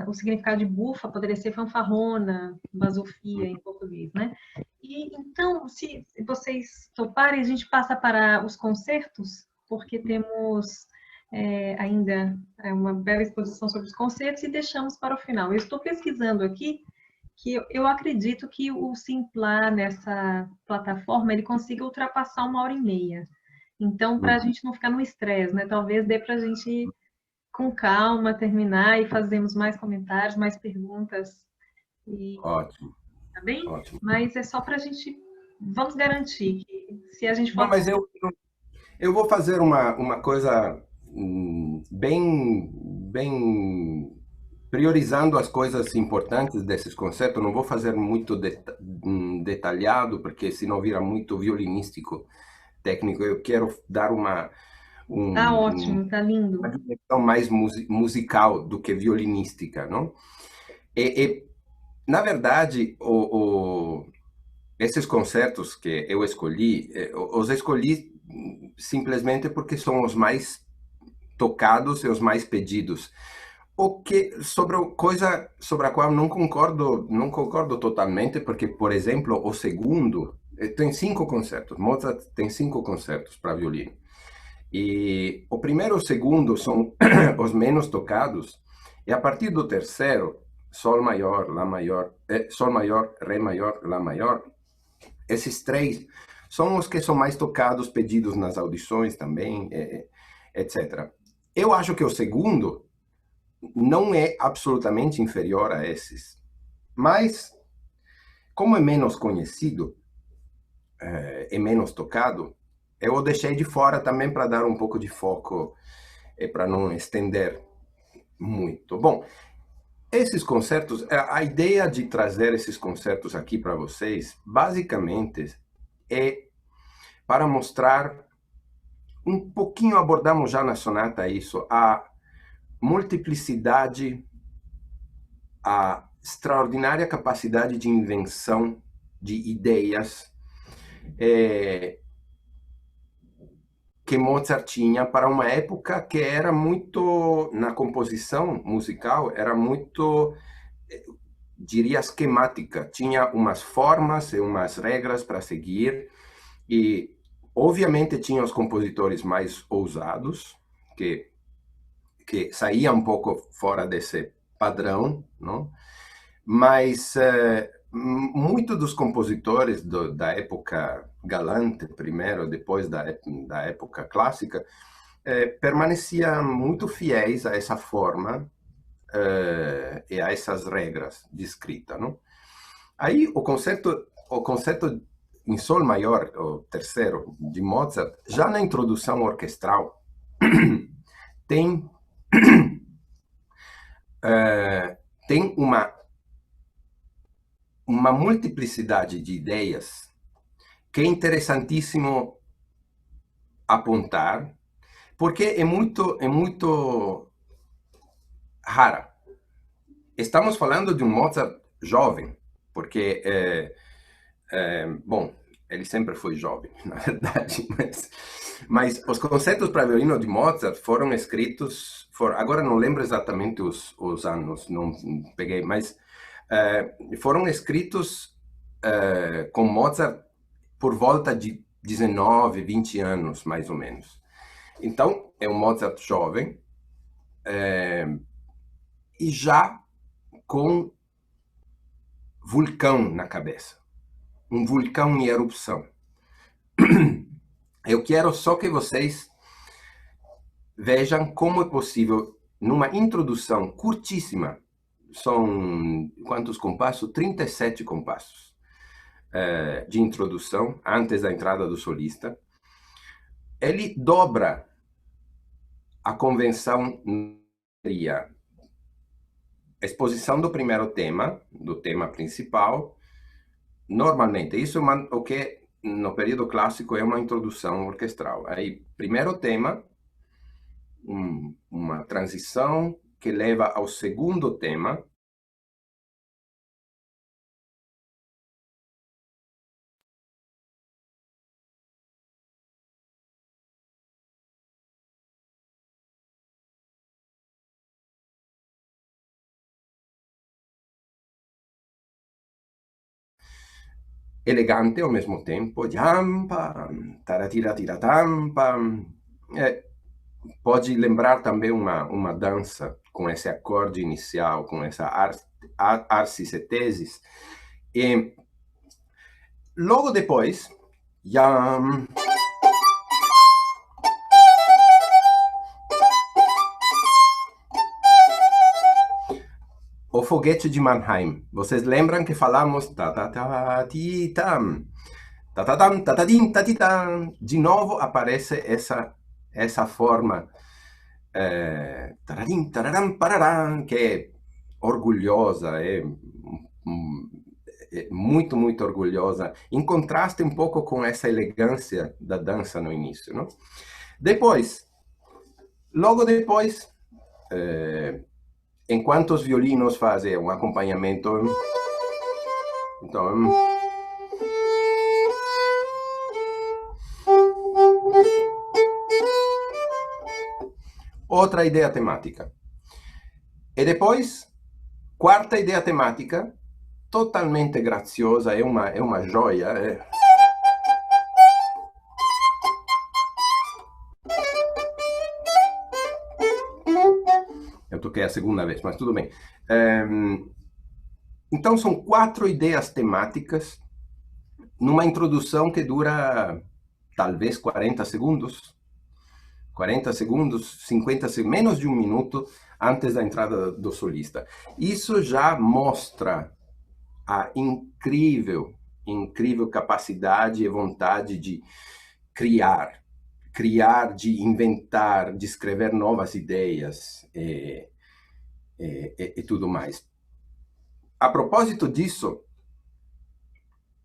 o significado de bufa poderia ser fanfarrona, basofia em português, né? E então, se vocês toparem, a gente passa para os concertos, porque temos ainda uma bela exposição sobre os concertos e deixamos para o final. Eu estou pesquisando aqui que eu acredito que o Simplar nessa plataforma ele consiga ultrapassar 1h30. Então, para a gente não ficar no estresse, né? Talvez dê para a gente com calma terminar e fazemos mais comentários, mais perguntas. Ótimo, Tá bem? ótimo. Mas é só para a gente. Vamos garantir que se a gente Não, for. mas eu vou fazer uma coisa bem priorizando as coisas importantes desses conceitos. Não vou fazer muito detalhado, porque senão vira muito violinístico, técnico. Eu quero dar Tá um, ótimo, tá lindo. uma direção mais musical do que violinística, não? E na verdade, esses concertos que eu escolhi, os escolhi simplesmente porque são os mais tocados e os mais pedidos. O que coisa sobre a qual não concordo totalmente, porque, por exemplo, o segundo tem 5 concertos. Mozart tem 5 concertos para violino. E o primeiro e o segundo são os menos tocados, e a partir do terceiro, Sol maior, Lá maior, Sol maior, Ré maior, Lá maior, esses 3 são os que são mais tocados, pedidos nas audições também, etc. Eu acho que o segundo não é absolutamente inferior a esses, mas como é menos conhecido, é menos tocado, eu o deixei de fora também para dar um pouco de foco e para não estender muito. Bom, esses concertos, a ideia de trazer esses concertos aqui para vocês, basicamente, é para mostrar um pouquinho, abordamos já na sonata isso, a multiplicidade, a extraordinária capacidade de invenção de ideias que Mozart tinha para uma época que era muito, na composição musical, era muito, diria, esquemática. Tinha umas formas e umas regras para seguir, e obviamente tinha os compositores mais ousados, que saía um pouco fora desse padrão, não? Mas muitos dos compositores da época galante, primeiro, depois da época clássica, permaneciam muito fiéis a essa forma e a essas regras de escrita, não? Aí o concerto em Sol maior, o terceiro de Mozart, já na introdução orquestral, tem tem uma multiplicidade de ideias que é interessantíssimo apontar, porque é muito rara. Estamos falando de um Mozart jovem, porque, bom, ele sempre foi jovem, na verdade, mas os concertos para violino de Mozart foram escritos, agora não lembro exatamente os anos, não peguei, mas foram escritos com Mozart por volta de 19, 20 anos, mais ou menos. Então, é um Mozart jovem, e já com vulcão na cabeça. Um vulcão em erupção. Eu quero só que vocês vejam como é possível, numa introdução curtíssima, são quantos compassos? 37 compassos de introdução, antes da entrada do solista. Ele dobra a convenção, seria exposição do primeiro tema, do tema principal. Normalmente, isso é o que no período clássico é uma introdução orquestral. Aí, primeiro tema, uma transição que leva ao segundo tema, elegante ao mesmo tempo. Jam, pam, taratira, tira, tam, pam. Pode lembrar também uma dança com esse acorde inicial, com essa arcicetesis. E logo depois, jam, o foguete de Mannheim. Vocês lembram que falamos ta-ta-ta-ti-tam, ta-ta-tam, ta-ta-tim, ta-ti-tam. De novo aparece essa forma tararim, tararam, pararam, que é orgulhosa, é muito, muito orgulhosa, em contraste um pouco com essa elegância da dança no início, não? Depois, logo depois, enquanto os violinos fazem um acompanhamento, então, outra ideia temática. E depois, quarta ideia temática, totalmente graziosa, é uma joia. Eu toquei a segunda vez, mas tudo bem. Então, são 4 ideias temáticas numa introdução que dura talvez 40 segundos. 40 segundos, 50 segundos, menos de 1 minuto antes da entrada do solista. Isso já mostra a incrível capacidade e vontade de criar, de inventar, de escrever novas ideias e tudo mais. A propósito disso,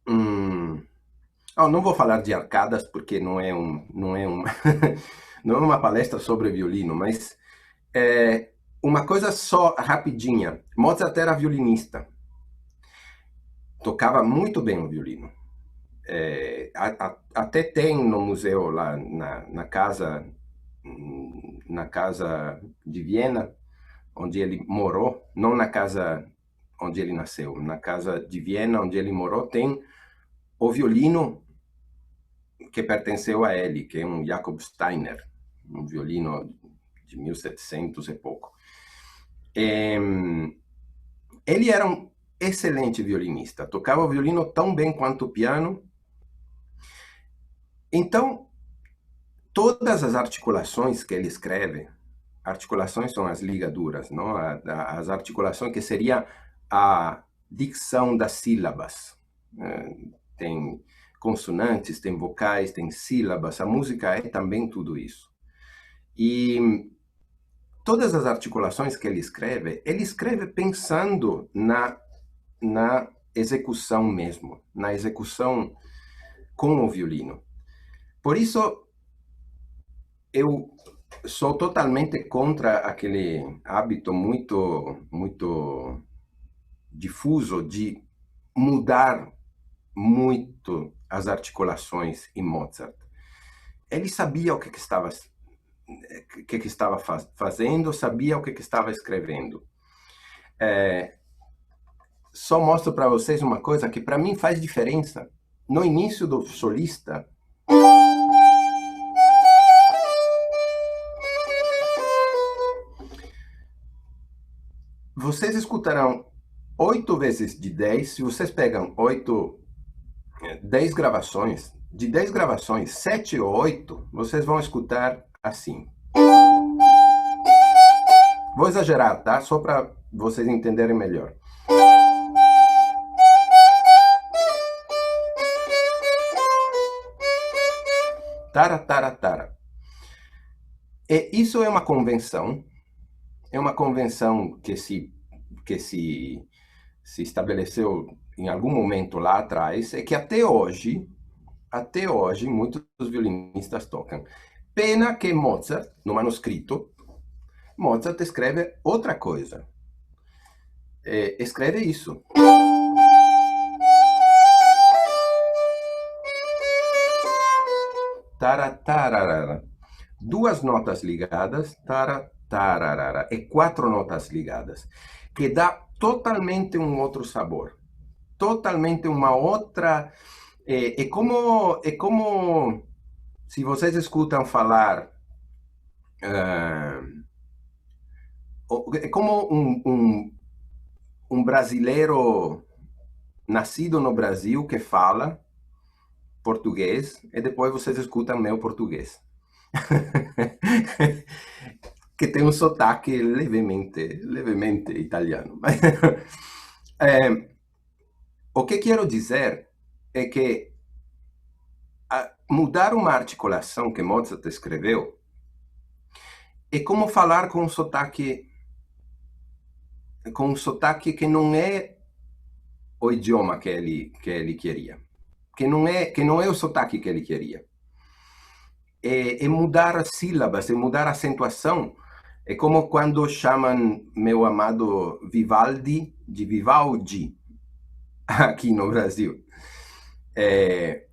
não vou falar de arcadas porque não é não é uma palestra sobre violino, mas uma coisa só rapidinha. Mozart era violinista. Tocava muito bem o violino. Até tem no museu lá na casa de Viena, onde ele morou, não na casa onde ele nasceu, na casa de Viena, onde ele morou, tem o violino que pertenceu a ele, que é um Jakob Steiner, um violino de 1700 e pouco. Ele era um excelente violinista, tocava o violino tão bem quanto o piano. Então, todas as articulações que ele escreve, articulações são as ligaduras, não? As articulações que seria a dicção das sílabas. Tem consonantes, tem vocais, tem sílabas. A música é também tudo isso. E todas as articulações que ele escreve pensando na execução mesmo, na execução com o violino. Por isso, eu sou totalmente contra aquele hábito muito difuso de mudar muito as articulações em Mozart. Ele sabia o que estava fazendo, sabia o que estava escrevendo. Só mostro para vocês uma coisa que para mim faz diferença. No início do solista, vocês escutarão 8 vezes de 10, se vocês pegam 10 gravações, de 10 gravações, 7 ou 8, vocês vão escutar assim. Vou exagerar, tá? Só para vocês entenderem melhor. Tara, tara, tara. E isso é uma convenção que se estabeleceu em algum momento lá atrás, e que até hoje muitos violinistas tocam. Pena que Mozart, no manuscrito, Mozart escreve outra coisa. Escreve isso. Tara, tararara. 2 notas ligadas, tara, tararara, e 4 notas ligadas, que dá totalmente um outro sabor. totalmente uma outra... É como se vocês escutam falar... é como um brasileiro nascido no Brasil que fala português e depois vocês escutam meu português. Que tem um sotaque levemente italiano. O que quero dizer é que mudar uma articulação que Mozart escreveu é como falar com um sotaque que não é o idioma que ele queria, que não é o sotaque que ele queria. É mudar as sílabas, é mudar a acentuação. É como quando chamam meu amado Vivaldi de Vivaldi, aqui no Brasil. É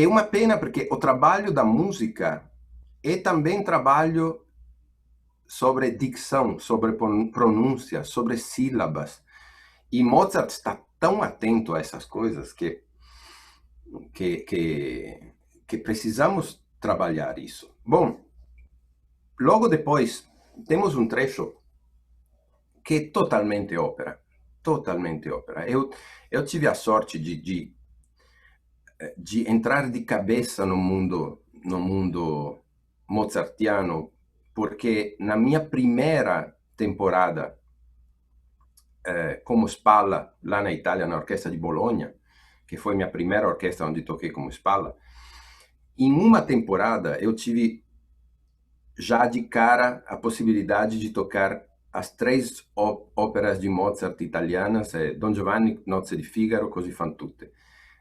uma pena, porque o trabalho da música é também trabalho sobre dicção, sobre pronúncia, sobre sílabas. E Mozart está tão atento a essas coisas que precisamos trabalhar isso. Bom, logo depois, temos um trecho que é totalmente ópera. Totalmente ópera. Eu tive a sorte de entrar de cabeça no mundo mozartiano, porque na minha primeira temporada como Spalla, lá na Itália, na Orquestra de Bologna, que foi minha primeira orquestra onde toquei como Spalla, em uma temporada eu tive já de cara a possibilidade de tocar as 3 óperas de Mozart italianas, Don Giovanni, Nozze di Figaro, Così fan tutte,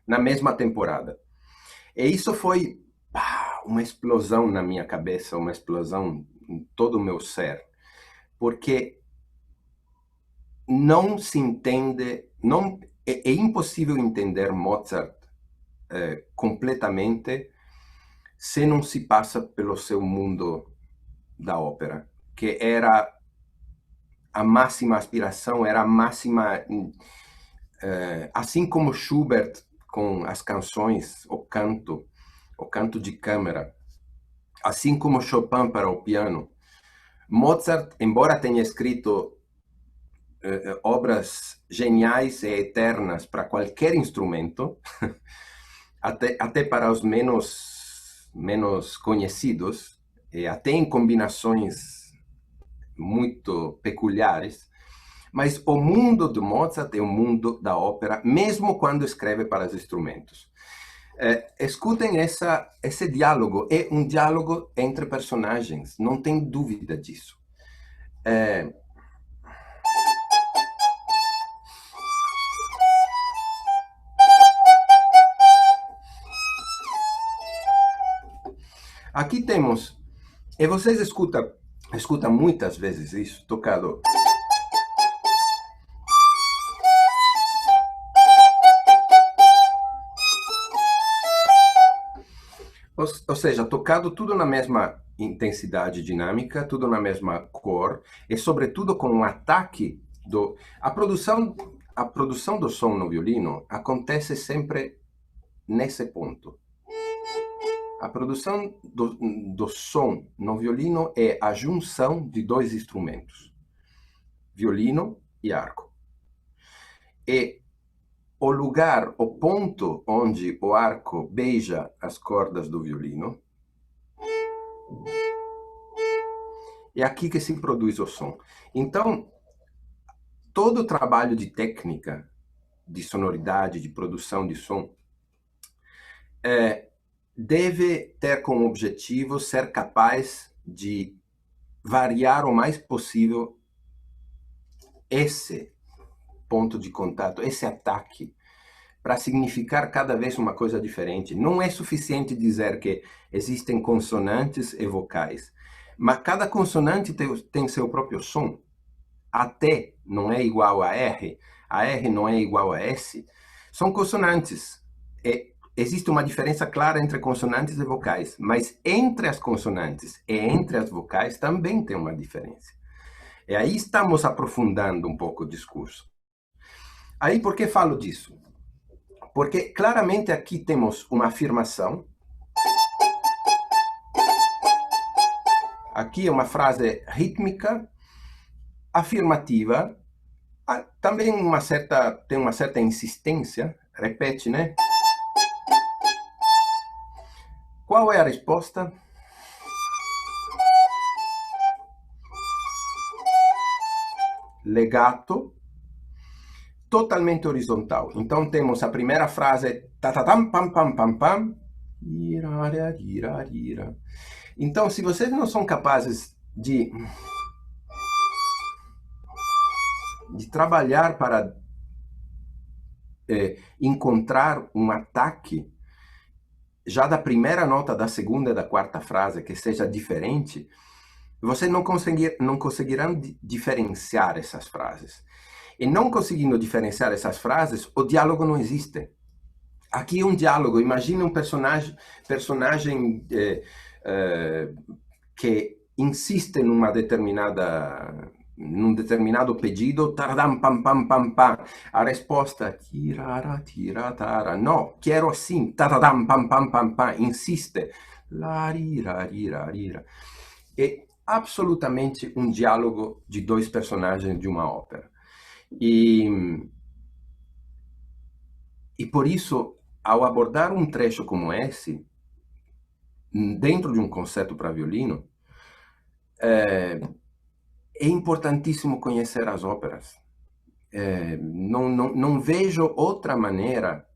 na mesma temporada. E isso foi uma explosão na minha cabeça, uma explosão em todo o meu ser, porque não se entende, é impossível entender Mozart completamente se não se passa pelo seu mundo da ópera, que era a máxima aspiração, era a máxima... assim como Schubert com as canções, o canto de câmara, assim como Chopin para o piano, Mozart, embora tenha escrito obras geniais e eternas para qualquer instrumento, até para os menos conhecidos, e até em combinações muito peculiares, mas o mundo do Mozart é o mundo da ópera, mesmo quando escreve para os instrumentos. Escutem esse diálogo, é um diálogo entre personagens, não tem dúvida disso. Aqui temos, e vocês escutam muitas vezes isso, tocado. Ou seja, tocado tudo na mesma intensidade dinâmica, tudo na mesma cor, e sobretudo com um ataque do... A produção do som no violino acontece sempre nesse ponto. A produção do som no violino é a junção de 2 instrumentos, violino e arco. E o lugar, o ponto onde o arco beija as cordas do violino, é aqui que se produz o som. Então, todo o trabalho de técnica, de sonoridade, de produção de som, deve ter como objetivo ser capaz de variar o mais possível esse ponto de contato, esse ataque, para significar cada vez uma coisa diferente. Não é suficiente dizer que existem consonantes e vocais, mas cada consonante tem seu próprio som. A T não é igual a R não é igual a S. São consonantes. Existe uma diferença clara entre consonantes e vocais, mas entre as consonantes e entre as vocais também tem uma diferença. E aí estamos aprofundando um pouco o discurso. Aí, por que falo disso? Porque claramente aqui temos uma afirmação. Aqui é uma frase rítmica, afirmativa, também tem uma certa insistência, repete, né? Qual é a resposta? Legato, totalmente horizontal. Então temos a primeira frase, tatatam, pam, pam, pam, pam, ira, ira, ira. Então, se vocês não são capazes de trabalhar para encontrar um ataque já da primeira nota, da segunda e da quarta frase, que seja diferente, vocês não conseguirão diferenciar essas frases. E não conseguindo diferenciar essas frases, o diálogo não existe. Aqui é um diálogo. Imagine um personagem que insiste num determinado pedido, taradam, pam, pam, pam, pam. A resposta, tirara, tiratara. Não, quero assim, taradam, pam, pam, pam, pam. Insiste. Larira, rira, rira. É absolutamente um diálogo de dois personagens de uma ópera. E por isso, ao abordar um trecho como esse, dentro de um concerto para violino, é importantíssimo conhecer as óperas. Não vejo outra maneira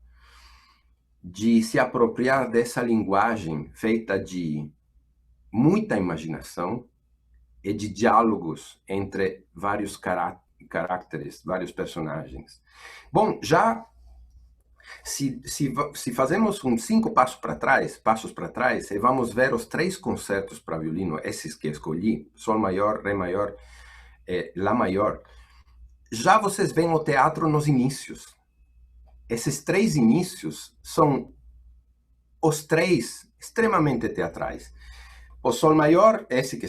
de se apropriar dessa linguagem feita de muita imaginação e de diálogos entre vários caracteres, vários personagens. Bom, já se fazemos uns 5 passos para trás, e vamos ver os 3 concertos para violino, esses que escolhi, Sol maior, Ré maior, Lá maior, já vocês veem o teatro nos inícios. Esses 3 inícios são os 3 extremamente teatrais. O Sol maior, esse que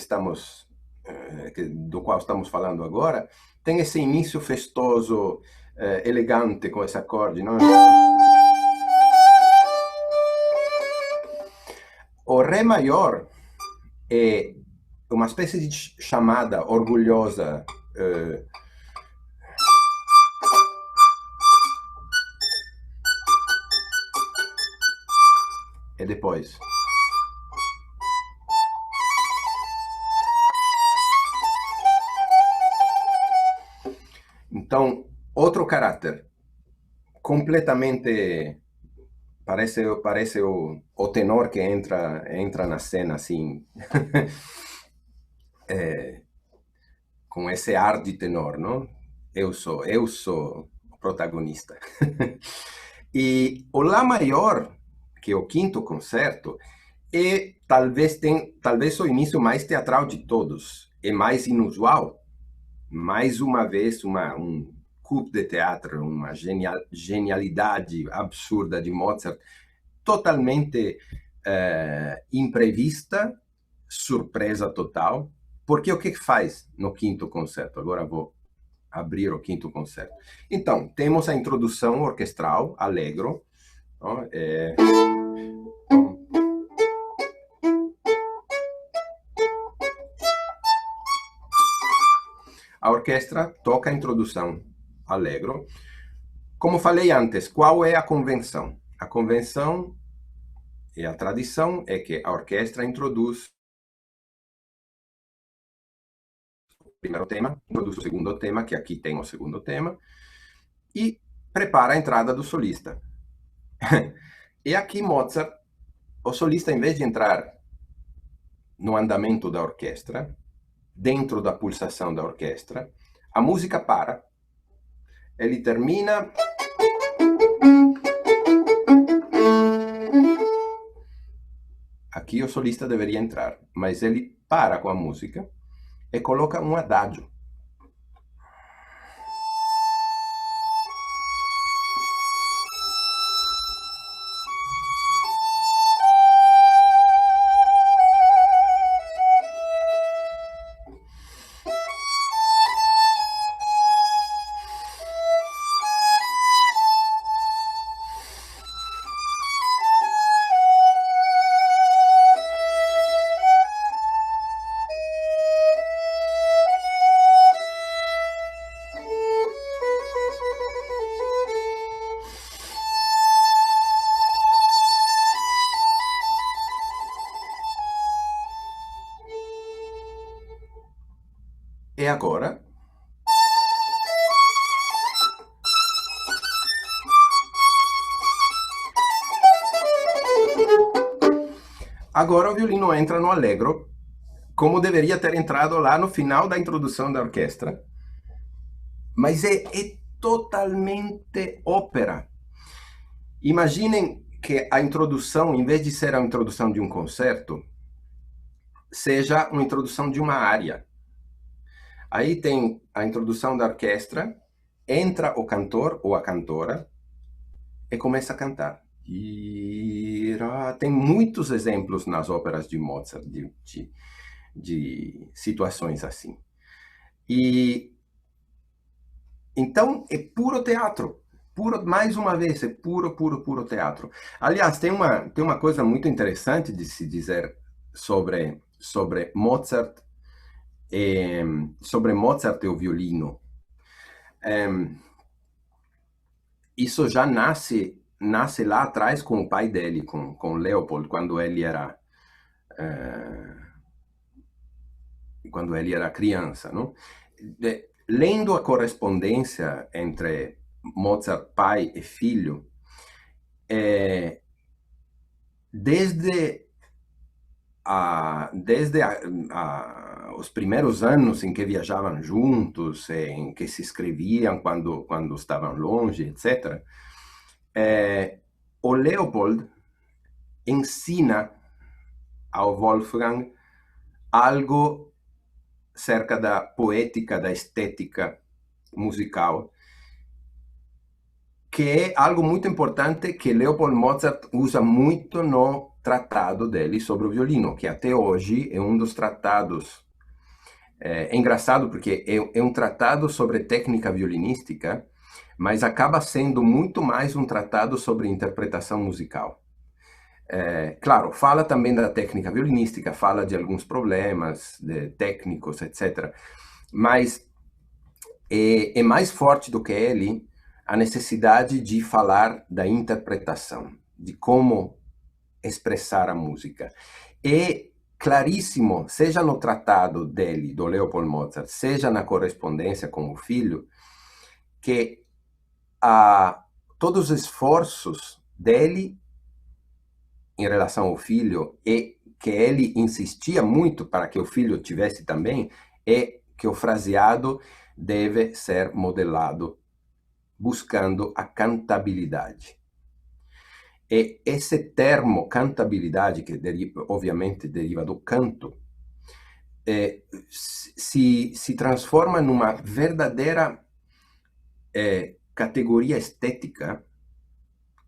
do qual estamos falando agora, tem esse início festoso, elegante, com esse acorde, não? O Ré maior é uma espécie de chamada orgulhosa, e depois. Então, outro caráter, completamente, parece o tenor que entra na cena, assim, com esse ar de tenor, não? Eu sou o protagonista. E o Lá maior, que é o quinto concerto, é talvez o início mais teatral de todos, é mais inusual. Mais uma vez, um coup de teatro, uma genialidade absurda de Mozart, totalmente imprevista, surpresa total, porque o que faz no quinto concerto? Agora vou abrir o quinto concerto. Então, temos a introdução orquestral, allegro, não? A orquestra toca a introdução, allegro. Como falei antes, qual é a convenção? A convenção e a tradição é que a orquestra introduz o primeiro tema, introduz o segundo tema, que aqui tem o segundo tema, e prepara a entrada do solista. E aqui Mozart, o solista, em vez de entrar no andamento da orquestra, dentro da pulsação da orquestra, a música para, ele termina. Aqui o solista deveria entrar, mas ele para com a música e coloca um adagio. E agora? Agora o violino entra no allegro, como deveria ter entrado lá no final da introdução da orquestra. Mas é totalmente ópera. Imaginem que a introdução, em vez de ser a introdução de um concerto, seja uma introdução de uma área. Aí tem a introdução da orquestra, entra o cantor ou a cantora e começa a cantar. Tem muitos exemplos nas óperas de Mozart de situações assim. E então é puro teatro. Mais uma vez, é puro teatro. Aliás, tem uma coisa muito interessante de se dizer sobre Mozart sobre Mozart e o violino. Isso já nasce lá atrás com o pai dele, com Leopold, quando ele era criança, não? Lendo a correspondência entre Mozart pai e filho, desde os primeiros anos em que viajavam juntos, em que se escreviam quando estavam longe, etc., o Leopold ensina ao Wolfgang algo cerca da poética, da estética musical, que é algo muito importante que Leopold Mozart usa muito no tratado dele sobre o violino, que até hoje é um dos tratados. É engraçado porque é um tratado sobre técnica violinística, mas acaba sendo muito mais um tratado sobre interpretação musical. Claro, fala também da técnica violinística, fala de alguns problemas técnicos, etc. Mas é mais forte do que ele a necessidade de falar da interpretação, de como expressar a música. É claríssimo, seja no tratado dele, do Leopold Mozart, seja na correspondência com o filho, que todos os esforços dele em relação ao filho, e que ele insistia muito para que o filho tivesse também, é que o fraseado deve ser modelado buscando a cantabilidade. E esse termo cantabilidade, que obviamente deriva do canto, se transforma numa verdadeira categoria estética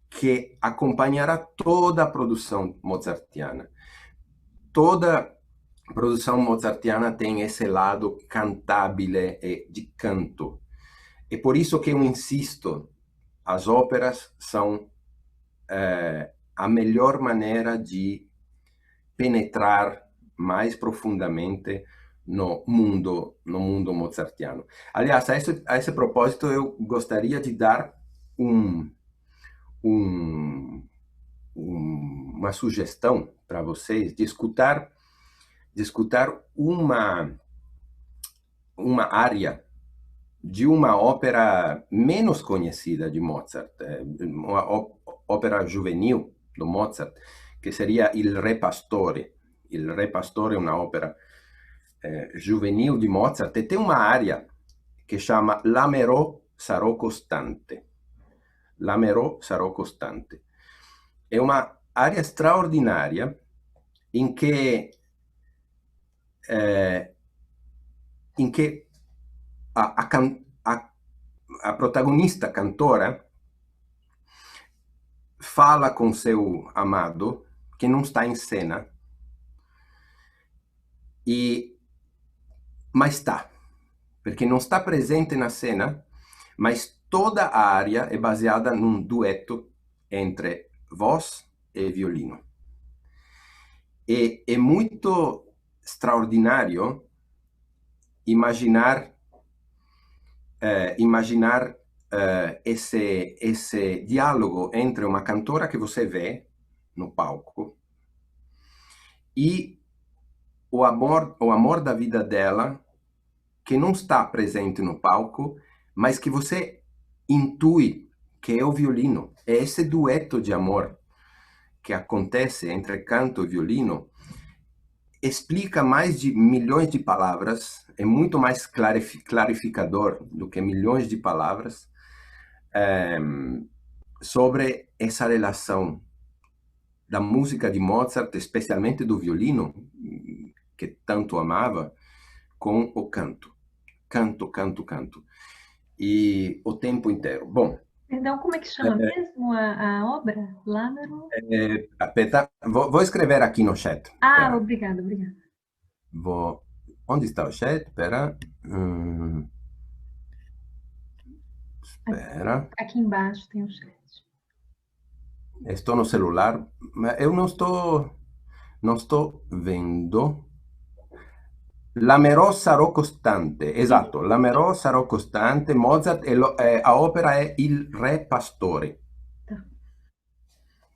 que acompanhará toda a produção mozartiana. Toda produção mozartiana tem esse lado cantabile e de canto. É por isso que eu insisto, as óperas são a melhor maneira de penetrar mais profundamente no mundo mozartiano. Aliás, a esse propósito, eu gostaria de dar uma sugestão para vocês de escutar uma área de uma ópera menos conhecida de Mozart, uma ópera juvenil do Mozart, que seria Il Re Pastore. Il Re Pastore é uma ópera juvenil de Mozart, e tem uma área que chama L'Amerò sarò costante. L'Amerò sarò costante. É uma área extraordinária em que a protagonista cantora fala com seu amado, que não está em cena, mas está, porque não está presente na cena, mas toda a área é baseada num dueto entre voz e violino. E é muito extraordinário imaginar esse diálogo entre uma cantora que você vê no palco e o amor da vida dela que não está presente no palco, mas que você intui que é o violino. É esse dueto de amor que acontece entre canto e violino, explica mais de milhões de palavras, é muito mais clarificador do que milhões de palavras, sobre essa relação da música de Mozart, especialmente do violino, que tanto amava, com o canto. Canto, canto, canto. E o tempo inteiro. Bom. Perdão, como é que chama mesmo a obra? Lázaro? Vou escrever aqui no chat. Ah, obrigada, obrigada. Onde está o chat? Espera. Espera. Aqui embaixo tem o chat. Estou no celular, mas eu não estou vendo. L'amerò sarò costante, esatto, l'amerò sarò costante, Mozart, a opera è Il Re Pastore.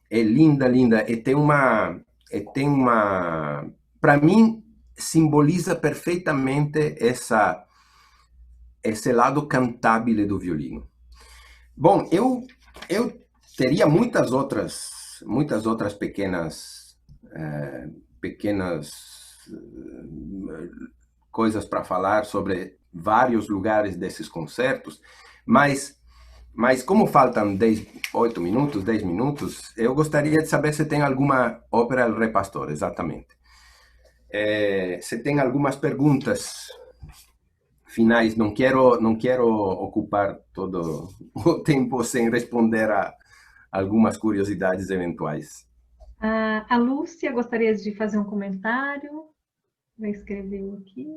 É linda, linda, e tem uma, para mim, simboliza perfeitamente esse lado cantabile do violino. Bom, eu teria muitas outras pequenas coisas para falar sobre vários lugares desses concertos, mas como faltam 8 minutos, 10 minutos, eu gostaria de saber se tem alguma ópera El Re Pastor, exatamente. Se tem algumas perguntas finais, não quero ocupar todo o tempo sem responder a algumas curiosidades eventuais. A Lúcia gostaria de fazer um comentário. Ela escreveu aqui.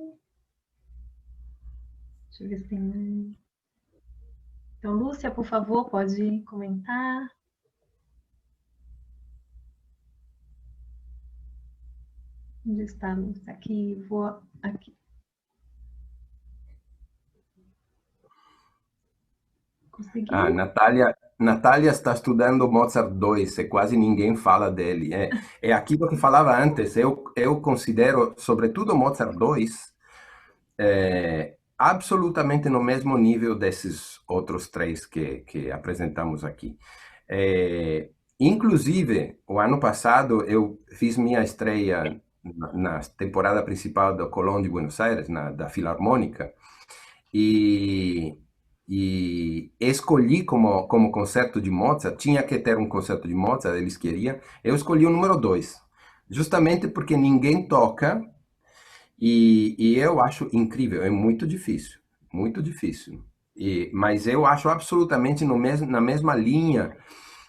Deixa eu ver se tem... Então, Lúcia, por favor, pode comentar. Onde está a Lúcia? Aqui, vou aqui. Conseguiu? Natália está estudando Mozart 2, e quase ninguém fala dele. É aquilo que falava antes, eu considero, sobretudo Mozart 2, absolutamente no mesmo nível desses outros 3 que apresentamos aqui. Inclusive, o ano passado, eu fiz minha estreia na temporada principal do Colón de Buenos Aires, da Filarmônica, e escolhi como concerto de Mozart, tinha que ter um concerto de Mozart, eles queriam, eu escolhi o número 2, justamente porque ninguém toca, e eu acho incrível, é muito difícil, mas eu acho absolutamente na mesma linha,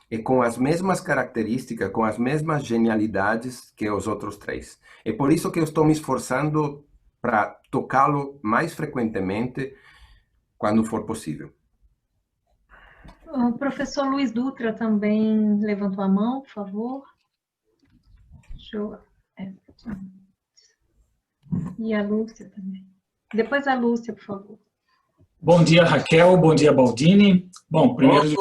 e com as mesmas características, com as mesmas genialidades que os outros 3. É por isso que eu estou me esforçando para tocá-lo mais frequentemente, quando for possível. O professor Luiz Dutra também levantou a mão, por favor. Deixa eu... E a Lúcia também. Depois a Lúcia, por favor. Bom dia, Raquel. Bom dia, Baldini. Bom, primeiro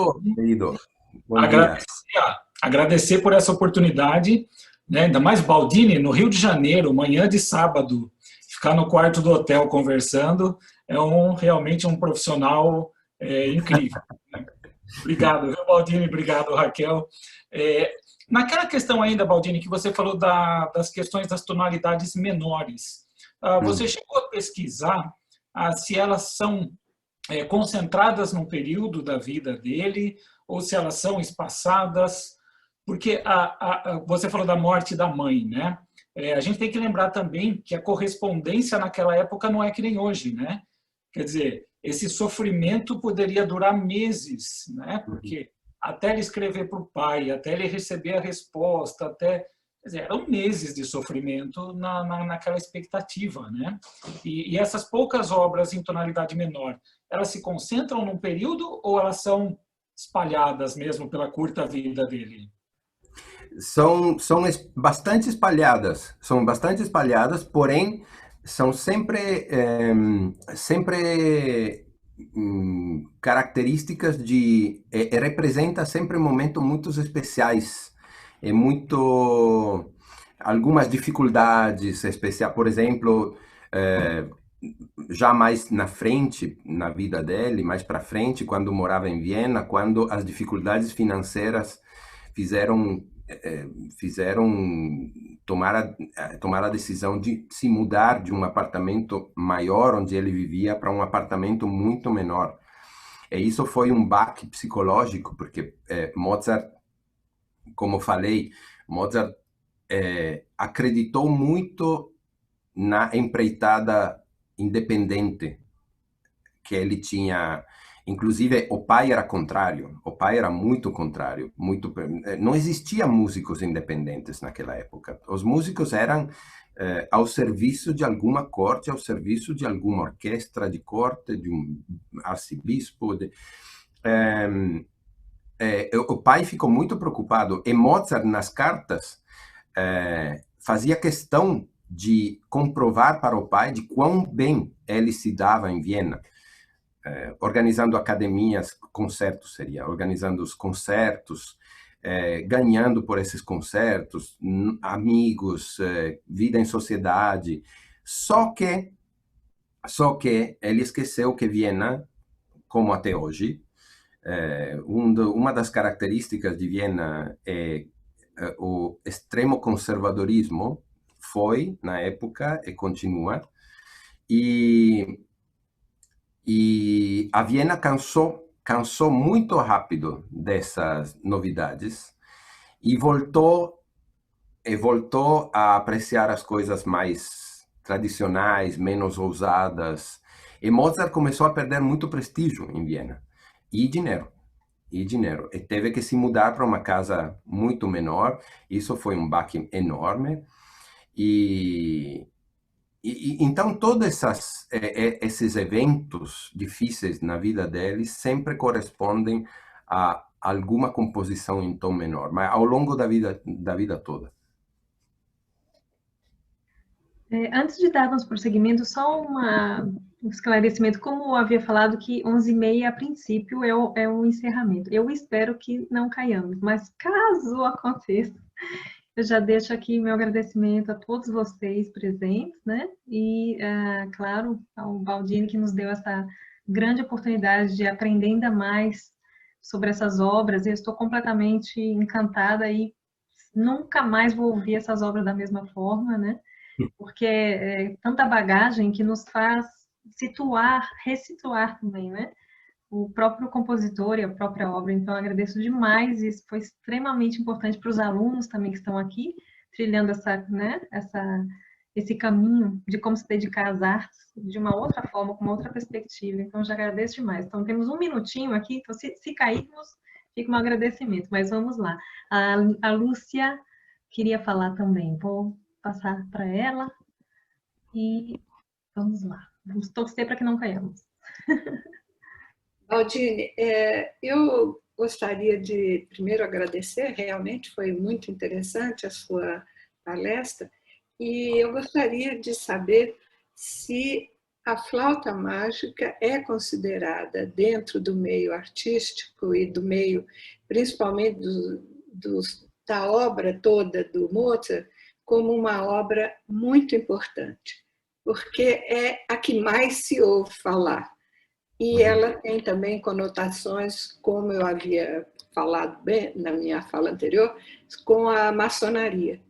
agradecer por essa oportunidade, né? Ainda mais Baldini, no Rio de Janeiro, manhã de sábado, ficar no quarto do hotel conversando, é realmente um profissional incrível. Obrigado, viu, Baldini? Obrigado, Raquel. Naquela questão ainda, Baldini, que você falou das questões das tonalidades menores, você chegou a pesquisar se elas são concentradas num período da vida dele ou se elas são espaçadas? Porque você falou da morte da mãe, né? A gente tem que lembrar também que a correspondência naquela época não é que nem hoje, né? Quer dizer, esse sofrimento poderia durar meses, né? Porque até ele escrever para o pai, até ele receber a resposta, quer dizer, eram meses de sofrimento naquela expectativa, né? E essas poucas obras em tonalidade menor, elas se concentram num período ou elas são espalhadas mesmo pela curta vida dele? São bastante espalhadas, porém são sempre características representa sempre momentos muito especiais, algumas dificuldades especiais, por exemplo, já mais na frente, na vida dele, mais para frente, quando morava em Viena, quando as dificuldades financeiras fizeram tomar a decisão de se mudar de um apartamento maior onde ele vivia para um apartamento muito menor. E isso foi um baque psicológico, porque Mozart, como falei, Mozart acreditou muito na empreitada independente que ele tinha. Inclusive, o pai era contrário, o pai era muito contrário. Não existiam músicos independentes naquela época. Os músicos eram ao serviço de alguma corte, ao serviço de alguma orquestra de corte, de um arcebispo. O pai ficou muito preocupado, e Mozart, nas cartas, fazia questão de comprovar para o pai de quão bem ele se dava em Viena, organizando academias, concertos seria, organizando os concertos, ganhando por esses concertos, amigos, vida em sociedade. Só que ele esqueceu que Viena, como até hoje, uma das características de Viena é o extremo conservadorismo, foi na época e continua, e a Viena cansou muito rápido dessas novidades e voltou a apreciar as coisas mais tradicionais, menos ousadas. E Mozart começou a perder muito prestígio em Viena e dinheiro. E teve que se mudar para uma casa muito menor. Isso foi um baque enorme. Então, todos esses eventos difíceis na vida dele sempre correspondem a alguma composição em tom menor, mas ao longo da vida toda. Antes de darmos prosseguimento, só um esclarecimento. Como eu havia falado que 11h30, a princípio, é o encerramento. Eu espero que não caiamos, mas caso aconteça, eu já deixo aqui meu agradecimento a todos vocês presentes, né? E, claro, ao Baldini, que nos deu essa grande oportunidade de aprender ainda mais sobre essas obras. Eu estou completamente encantada e nunca mais vou ouvir essas obras da mesma forma, né? Porque é tanta bagagem que nos faz ressituar também, né? O próprio compositor e a própria obra. Então, eu agradeço demais, isso foi extremamente importante para os alunos também que estão aqui, trilhando esse caminho de como se dedicar às artes de uma outra forma, com uma outra perspectiva. Então, já agradeço demais. Então, temos um minutinho aqui, então, se cairmos, fica um agradecimento, mas vamos lá. A Lúcia queria falar também, vou passar para ela e vamos lá. Vamos torcer para que não caiamos. Baldini, eu gostaria de primeiro agradecer, realmente foi muito interessante a sua palestra, e eu gostaria de saber se a flauta mágica é considerada dentro do meio artístico e do meio, principalmente da obra toda do Mozart, como uma obra muito importante, porque é a que mais se ouve falar. E ela tem também conotações, como eu havia falado bem na minha fala anterior, com a maçonaria.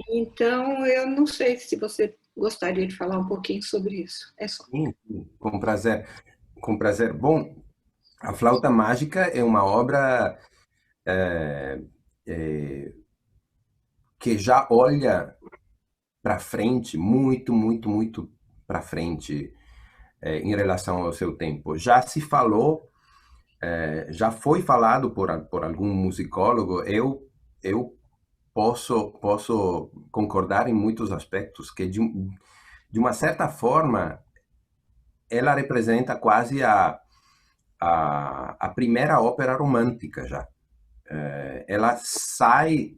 Então, eu não sei se você gostaria de falar um pouquinho sobre isso. É só. Sim, com prazer. Com prazer. Bom, a Flauta Mágica é uma obra que já olha para frente, muito, muito, muito para frente, em relação ao seu tempo. Já se falou, já foi falado por algum musicólogo, eu posso concordar em muitos aspectos, que de uma certa forma ela representa quase a primeira ópera romântica já. Ela sai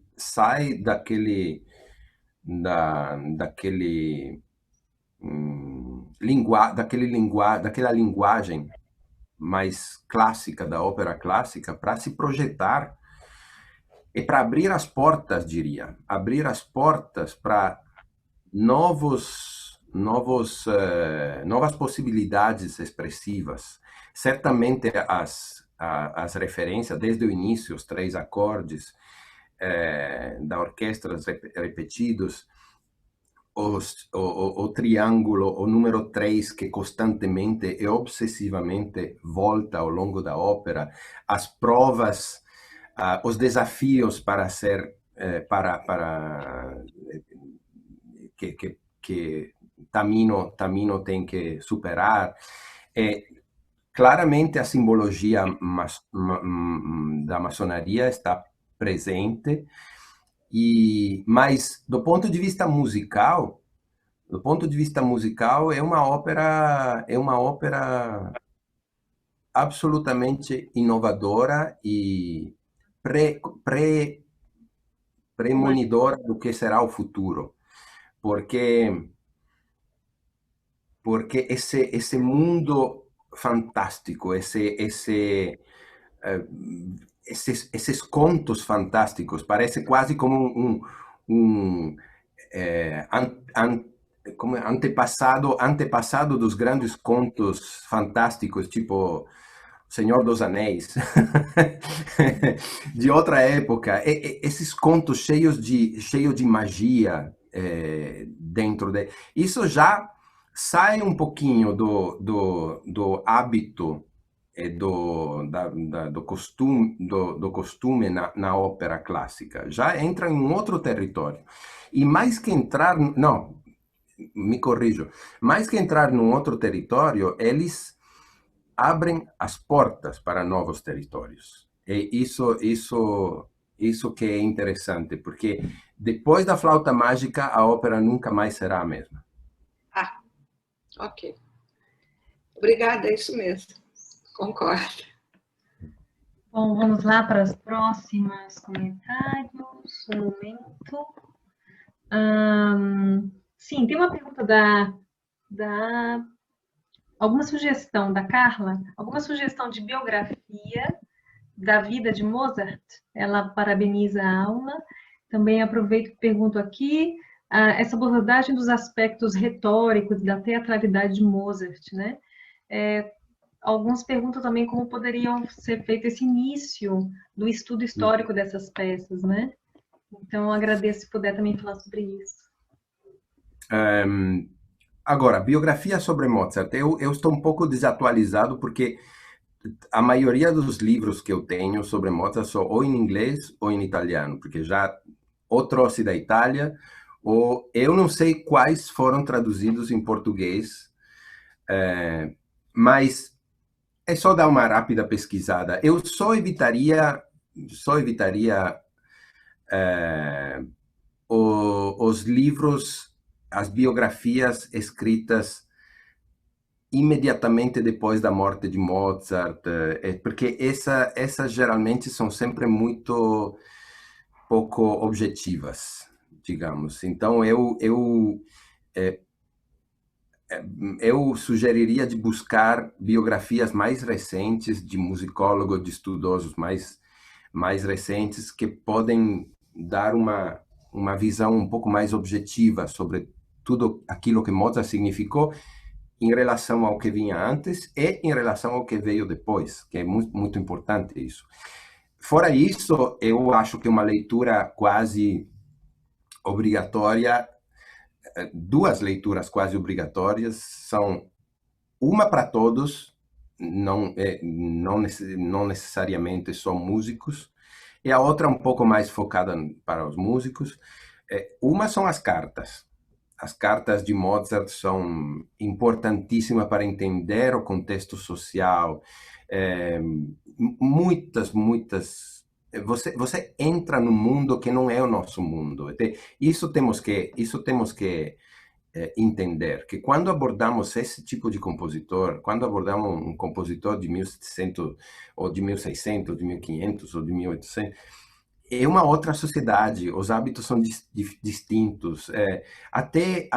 daquela linguagem mais clássica da ópera clássica para se projetar e para abrir as portas, diria, abrir as portas para novos novas possibilidades expressivas. Certamente as referências, desde o início, os 3 acordes da orquestra repetidos, o triângulo, o número 3 que constantemente e obsessivamente volta ao longo da ópera, as provas, os desafios para ser que Tamino tem que superar. Claramente a simbologia da maçonaria está presente, mas do ponto de vista musical, é uma ópera absolutamente inovadora e premonidora do que será o futuro, porque esse mundo fantástico, esses contos fantásticos, parece quase como como antepassado dos grandes contos fantásticos, tipo Senhor dos Anéis, de outra época. Esses contos cheios de magia dentro de... Isso já sai um pouquinho do hábito do costume na ópera clássica. Já entra em um outro território. E mais que entrar... Não, me corrijo. Mais que entrar num outro território, eles abrem as portas para novos territórios. E isso que é interessante, porque depois da flauta mágica, a ópera nunca mais será a mesma. Ah, ok. Obrigada, é isso mesmo. Concordo. Bom, vamos lá para os próximos comentários. Um momento. Sim, tem uma pergunta alguma sugestão da Carla? Alguma sugestão de biografia da vida de Mozart? Ela parabeniza a aula. Também aproveito e pergunto aqui essa abordagem dos aspectos retóricos da teatralidade de Mozart, né? Alguns perguntam também como poderiam ser feito esse início do estudo histórico dessas peças, né? Então, agradeço se puder também falar sobre isso. Agora, biografia sobre Mozart. Eu estou um pouco desatualizado porque a maioria dos livros que eu tenho sobre Mozart são ou em inglês ou em italiano, porque já ou trouxe da Itália, ou eu não sei quais foram traduzidos em português, mas é só dar uma rápida pesquisada. Eu só evitaria os livros, as biografias escritas imediatamente depois da morte de Mozart, porque essas geralmente são sempre muito pouco objetivas, digamos. Então, eu sugeriria de buscar biografias mais recentes de musicólogos, de estudiosos mais recentes, que podem dar uma visão um pouco mais objetiva sobre tudo aquilo que Mozart significou em relação ao que vinha antes e em relação ao que veio depois, que é muito, muito importante isso. Fora isso, eu acho que uma leitura quase obrigatória, duas leituras quase obrigatórias, são uma para todos, não necessariamente só músicos, e a outra um pouco mais focada para os músicos. Uma são as cartas. As cartas de Mozart são importantíssimas para entender o contexto social. Muitas. Você entra num mundo que não é o nosso mundo. Isso temos que entender, que quando abordamos esse tipo de compositor, quando abordamos um compositor de 1700, ou de 1600, de 1500, ou de 1800, é uma outra sociedade, os hábitos são distintos. Até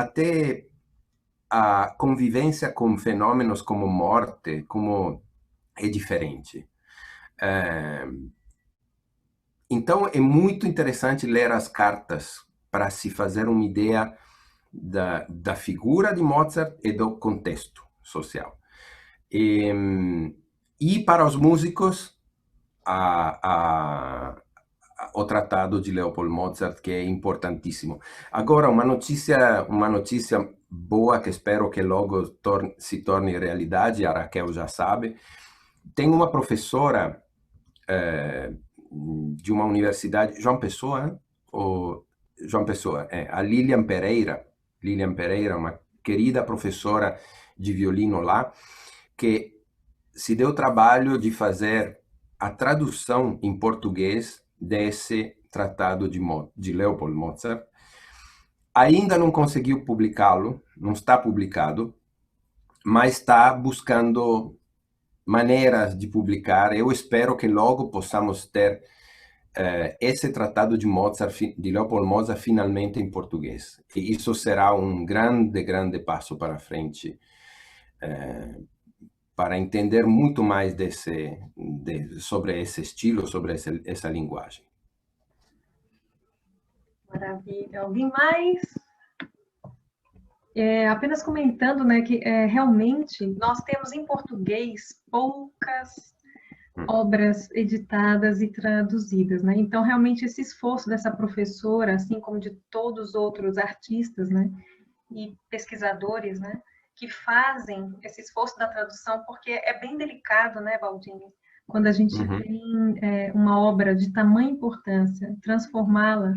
a convivência com fenômenos como morte, é diferente. Então, é muito interessante ler as cartas para se fazer uma ideia da figura de Mozart e do contexto social. E para os músicos, o Tratado de Leopold Mozart, que é importantíssimo. Agora, uma notícia boa, que espero que logo se torne realidade, a Raquel já sabe. Tem uma professora de uma universidade, João Pessoa, a Lilian Pereira, uma querida professora de violino lá, que se deu o trabalho de fazer a tradução em português desse tratado de Leopold Mozart. Ainda não conseguiu publicá-lo, não está publicado, mas está buscando maneiras de publicar. Eu espero que logo possamos ter esse tratado de Leopold Mozart finalmente em português. E isso será um grande passo para frente, para entender muito mais sobre esse estilo, sobre essa linguagem. Maravilha. Alguém mais? Apenas comentando, né, que realmente nós temos em português poucas obras editadas e traduzidas, né? Então, realmente, esse esforço dessa professora, assim como de todos os outros artistas, né, e pesquisadores, né, que fazem esse esforço da tradução, porque é bem delicado, né, Baldini? Quando a gente tem uma obra de tamanha importância, transformá-la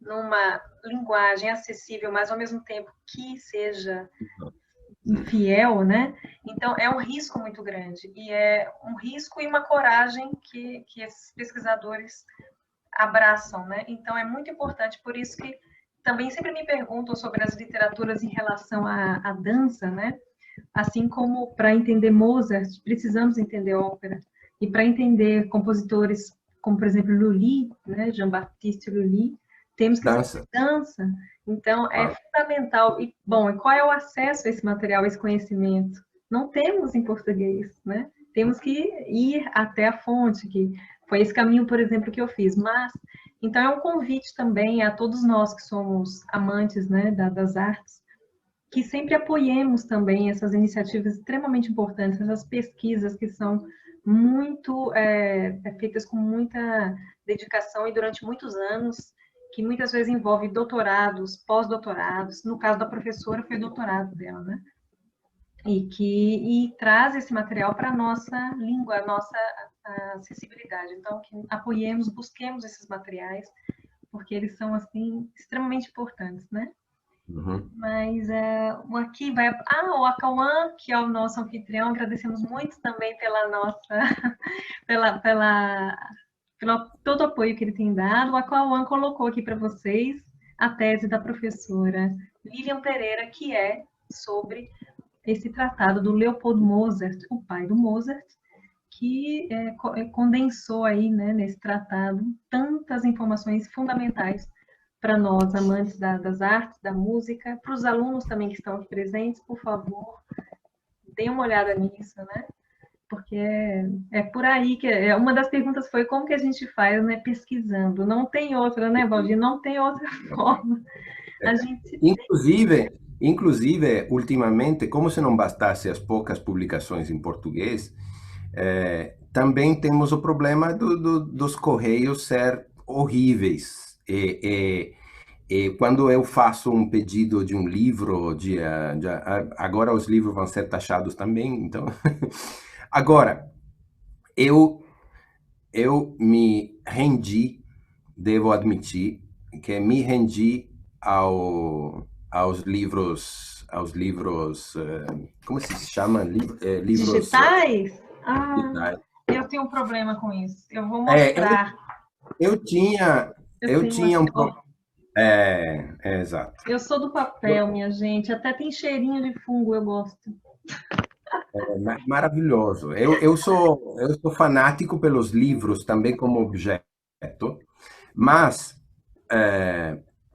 numa linguagem acessível, mas ao mesmo tempo que seja fiel, né? Então, é um risco muito grande. E é um risco e uma coragem que esses pesquisadores abraçam, né? Então, é muito importante, por isso que também sempre me perguntam sobre as literaturas em relação à dança, né? Assim como para entender Mozart, precisamos entender ópera. E para entender compositores como, por exemplo, Lully, né? Jean-Baptiste Lully, temos que saber dança. Então, é fundamental. E, bom, e qual é o acesso a esse material, a esse conhecimento? Não temos em português, né? Temos que ir até a fonte, que foi esse caminho, por exemplo, que eu fiz. Mas, então, é um convite também a todos nós que somos amantes, né, das artes, que sempre apoiemos também essas iniciativas extremamente importantes, essas pesquisas que são muito feitas com muita dedicação e durante muitos anos, que muitas vezes envolve doutorados, pós-doutorados. No caso da professora, foi doutorado dela, né? E traz esse material para a nossa língua, a nossa acessibilidade. Então, que apoiemos, busquemos esses materiais, porque eles são, assim, extremamente importantes, né? Mas aqui vai... o Acauã, que é o nosso anfitrião, agradecemos muito também pela nossa... pelo todo o apoio que ele tem dado. O Acauã colocou aqui para vocês a tese da professora Lilian Pereira, que é sobre esse tratado do Leopold Mozart, o pai do Mozart, que condensou aí, né, nesse tratado tantas informações fundamentais para nós, amantes das artes, da música, para os alunos também que estão aqui presentes, por favor, deem uma olhada nisso, né? Porque é por aí que... uma das perguntas foi como que a gente faz, né, pesquisando. Não tem outra, né, Valdir? Não tem outra forma. A gente... Inclusive, ultimamente, como se não bastasse as poucas publicações em português, também temos o problema dos correios ser horríveis. Quando eu faço um pedido de um livro, agora os livros vão ser taxados também, então... Agora, eu me rendi, devo admitir, que me rendi aos livros, como se chama? Livros digitais? Digitais. Eu tenho um problema com isso. Eu vou mostrar. Eu tinha um problema. Exato. Eu sou do papel, minha gente. Até tem cheirinho de fungo, eu gosto. Maravilhoso. Eu sou fanático pelos livros também como objeto, mas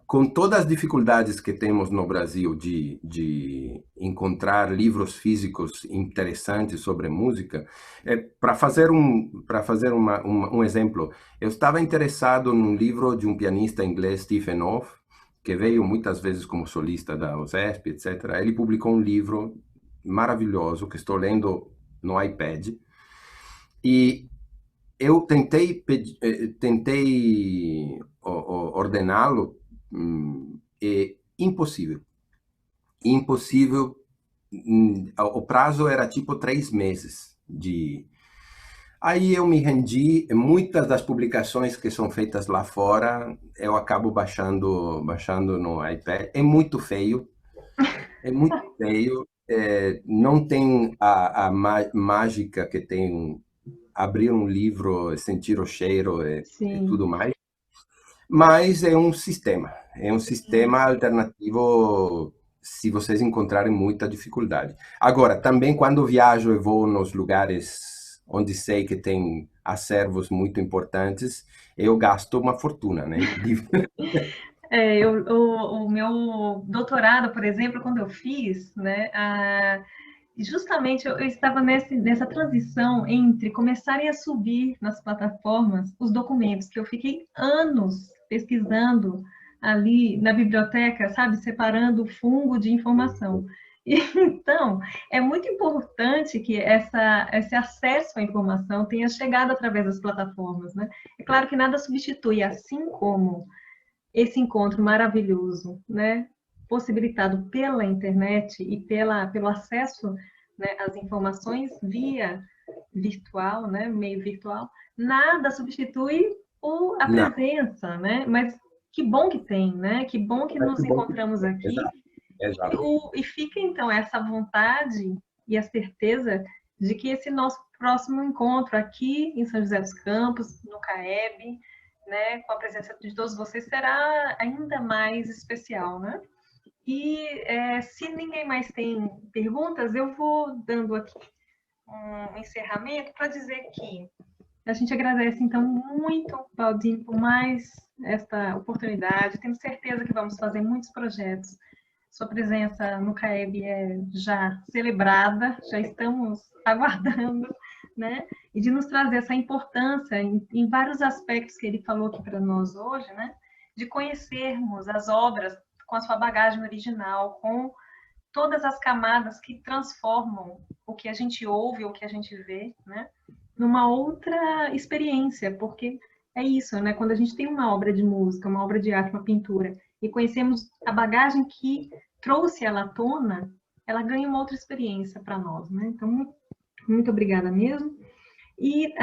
com todas as dificuldades que temos no Brasil de encontrar livros físicos interessantes sobre música, para fazer um exemplo, eu estava interessado num livro de um pianista inglês, Stephen Hough, que veio muitas vezes como solista da USESP, etc., ele publicou um livro maravilhoso que estou lendo no iPad. E eu tentei ordená-lo, é impossível. Impossível. O prazo era tipo 3 meses. Aí eu me rendi. Muitas das publicações que são feitas lá fora, eu acabo baixando no iPad. É muito feio. É muito feio. Não tem a mágica que tem abrir um livro, sentir o cheiro e tudo mais. Mas é um sistema alternativo se vocês encontrarem muita dificuldade. Agora, também quando viajo e vou nos lugares onde sei que tem acervos muito importantes, eu gasto uma fortuna, né? O meu doutorado, por exemplo, quando eu fiz, né, justamente eu estava nessa transição entre começarem a subir nas plataformas os documentos que eu fiquei anos pesquisando ali na biblioteca, sabe, separando o fungo de informação. Então, é muito importante que esse acesso à informação tenha chegado através das plataformas, né? É claro que nada substitui, assim como esse encontro maravilhoso, né, possibilitado pela internet e pelo acesso, né, às informações via virtual, né, meio virtual, nada substitui a Não. presença, né? Mas que bom que tem, né? Que bom que nos encontramos aqui. Exato. E fica então essa vontade e a certeza de que esse nosso próximo encontro aqui em São José dos Campos, no CAEB, né, com a presença de todos vocês, será ainda mais especial, né? E se ninguém mais tem perguntas, eu vou dando aqui um encerramento para dizer que a gente agradece, então, muito, Baldini, por mais esta oportunidade. Temos certeza que vamos fazer muitos projetos. Sua presença no CAEB é já celebrada, já estamos aguardando, né? E de nos trazer essa importância em vários aspectos que ele falou aqui para nós hoje, né? De conhecermos as obras com a sua bagagem original, com todas as camadas que transformam o que a gente ouve, o que a gente vê, né? Numa outra experiência, porque é isso, né? Quando a gente tem uma obra de música, uma obra de arte, uma pintura, e conhecemos a bagagem que trouxe ela à tona, ela ganha uma outra experiência para nós, né? Então, muito obrigada mesmo. E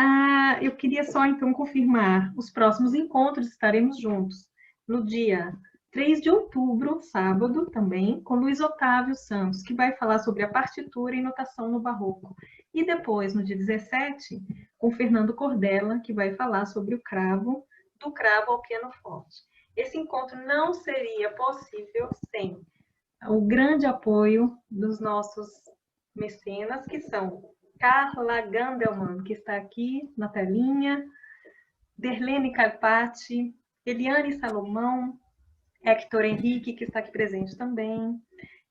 eu queria só, então, confirmar os próximos encontros, estaremos juntos no dia 3 de outubro, sábado também, com Luiz Otávio Santos, que vai falar sobre a partitura e notação no barroco. E depois, no dia 17, com Fernando Cordella, que vai falar sobre o cravo, do cravo ao pianoforte. Esse encontro não seria possível sem o grande apoio dos nossos mecenas, que são Carla Gandelman, que está aqui na telinha, Derlene Carpati, Eliane Salomão, Hector Henrique, que está aqui presente também,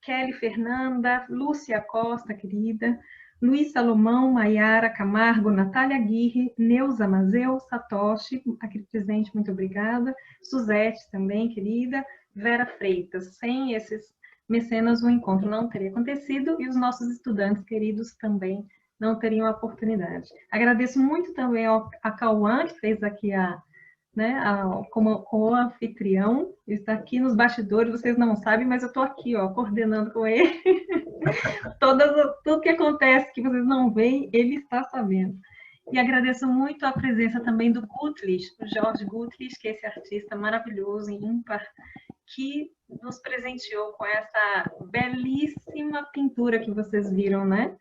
Kelly Fernanda, Lúcia Costa, querida, Luiz Salomão, Maiara Camargo, Natália Aguirre, Neuza Mazeu, Satoshi, aqui presente, muito obrigada, Suzete também, querida, Vera Freitas. Sem esses mecenas, o encontro não teria acontecido e os nossos estudantes queridos também não teriam a oportunidade. Agradeço muito também a Cauã, que fez aqui como anfitrião, está aqui nos bastidores, vocês não sabem, mas eu estou aqui, coordenando com ele. Tudo que acontece que vocês não veem, ele está sabendo. E agradeço muito a presença também do Gutlich, o Jorge Gutlich, que é esse artista maravilhoso e ímpar, que nos presenteou com essa belíssima pintura que vocês viram, né?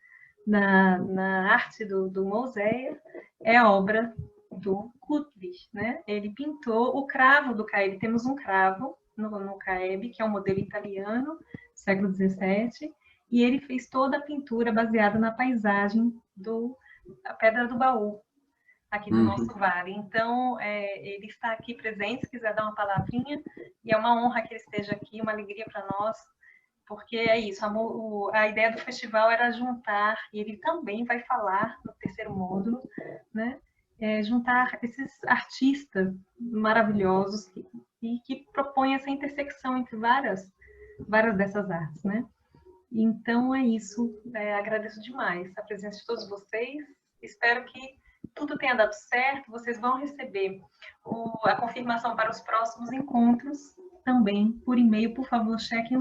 Na arte do Moseia, é obra do Gutlich, né? Ele pintou o cravo do CAEB. Temos um cravo no CAEB, que é um modelo italiano, século XVII, e ele fez toda a pintura baseada na paisagem da Pedra do Baú, aqui do nosso vale. Então, ele está aqui presente, se quiser dar uma palavrinha, e é uma honra que ele esteja aqui, uma alegria para nós, porque é isso, a ideia do festival era juntar, e ele também vai falar no terceiro módulo, né? Juntar esses artistas maravilhosos e que propõe essa intersecção entre várias dessas artes, né? Então é isso, agradeço demais a presença de todos vocês, espero que tudo tenha dado certo, vocês vão receber a confirmação para os próximos encontros também por e-mail, por favor, chequem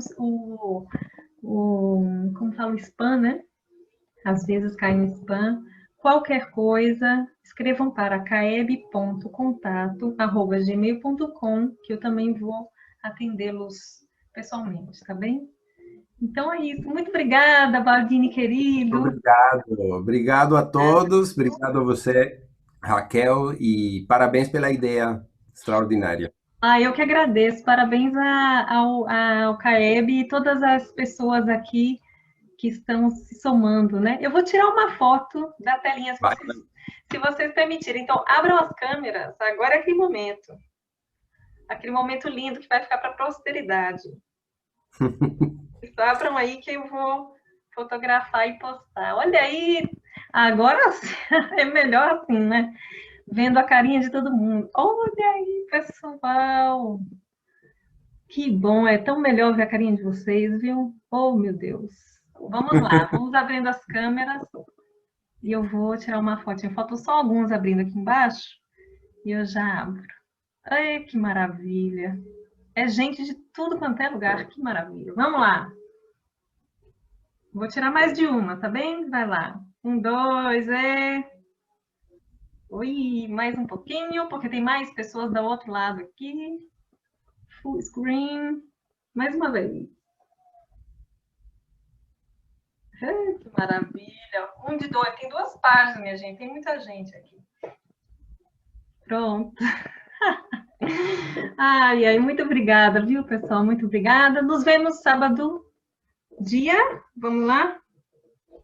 como fala, o spam, né? Às vezes cai no spam. Qualquer coisa, escrevam para caeb.contato@gmail.com, que eu também vou atendê-los pessoalmente, tá bem? Então é isso. Muito obrigada, Baldini querido. Obrigado a todos, obrigado a você, Raquel, e parabéns pela ideia extraordinária. Eu que agradeço. Parabéns ao CAEB e todas as pessoas aqui que estão se somando, né? Eu vou tirar uma foto da telinha, se vocês permitirem. Então, abram as câmeras. Agora é aquele momento lindo que vai ficar para a posteridade. Abram aí que eu vou fotografar e postar. Olha aí, agora é melhor assim, né? Vendo a carinha de todo mundo. Olha aí, pessoal. Que bom, é tão melhor ver a carinha de vocês, viu? Oh, meu Deus. Vamos lá, vamos abrindo as câmeras e eu vou tirar uma fotinha. Faltam só alguns abrindo aqui embaixo e eu já abro. Ai, que maravilha. É gente de tudo quanto é lugar, que maravilha. Vamos lá. Vou tirar mais de uma, tá bem? Vai lá. 1, 2, Oi, mais um pouquinho, porque tem mais pessoas do outro lado aqui. Full screen. Mais uma vez. Ai, que maravilha. 1 de 2. Tem 2 páginas, minha gente. Tem muita gente aqui. Pronto. Ai, muito obrigada, viu, pessoal? Muito obrigada. Nos vemos sábado, vamos lá?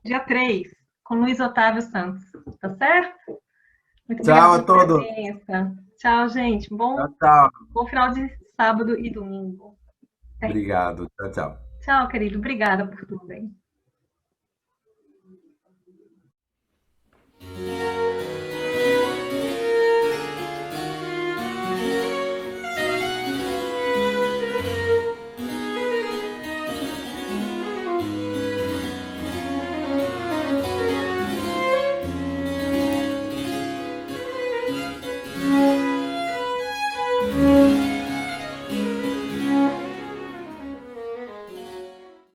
Dia 3, com Luiz Otávio Santos. Tá certo? Muito tchau a todos. Tchau, gente. Bom final de sábado e domingo. Obrigado. Tchau, tchau. Tchau, querido. Obrigada por tudo, hein?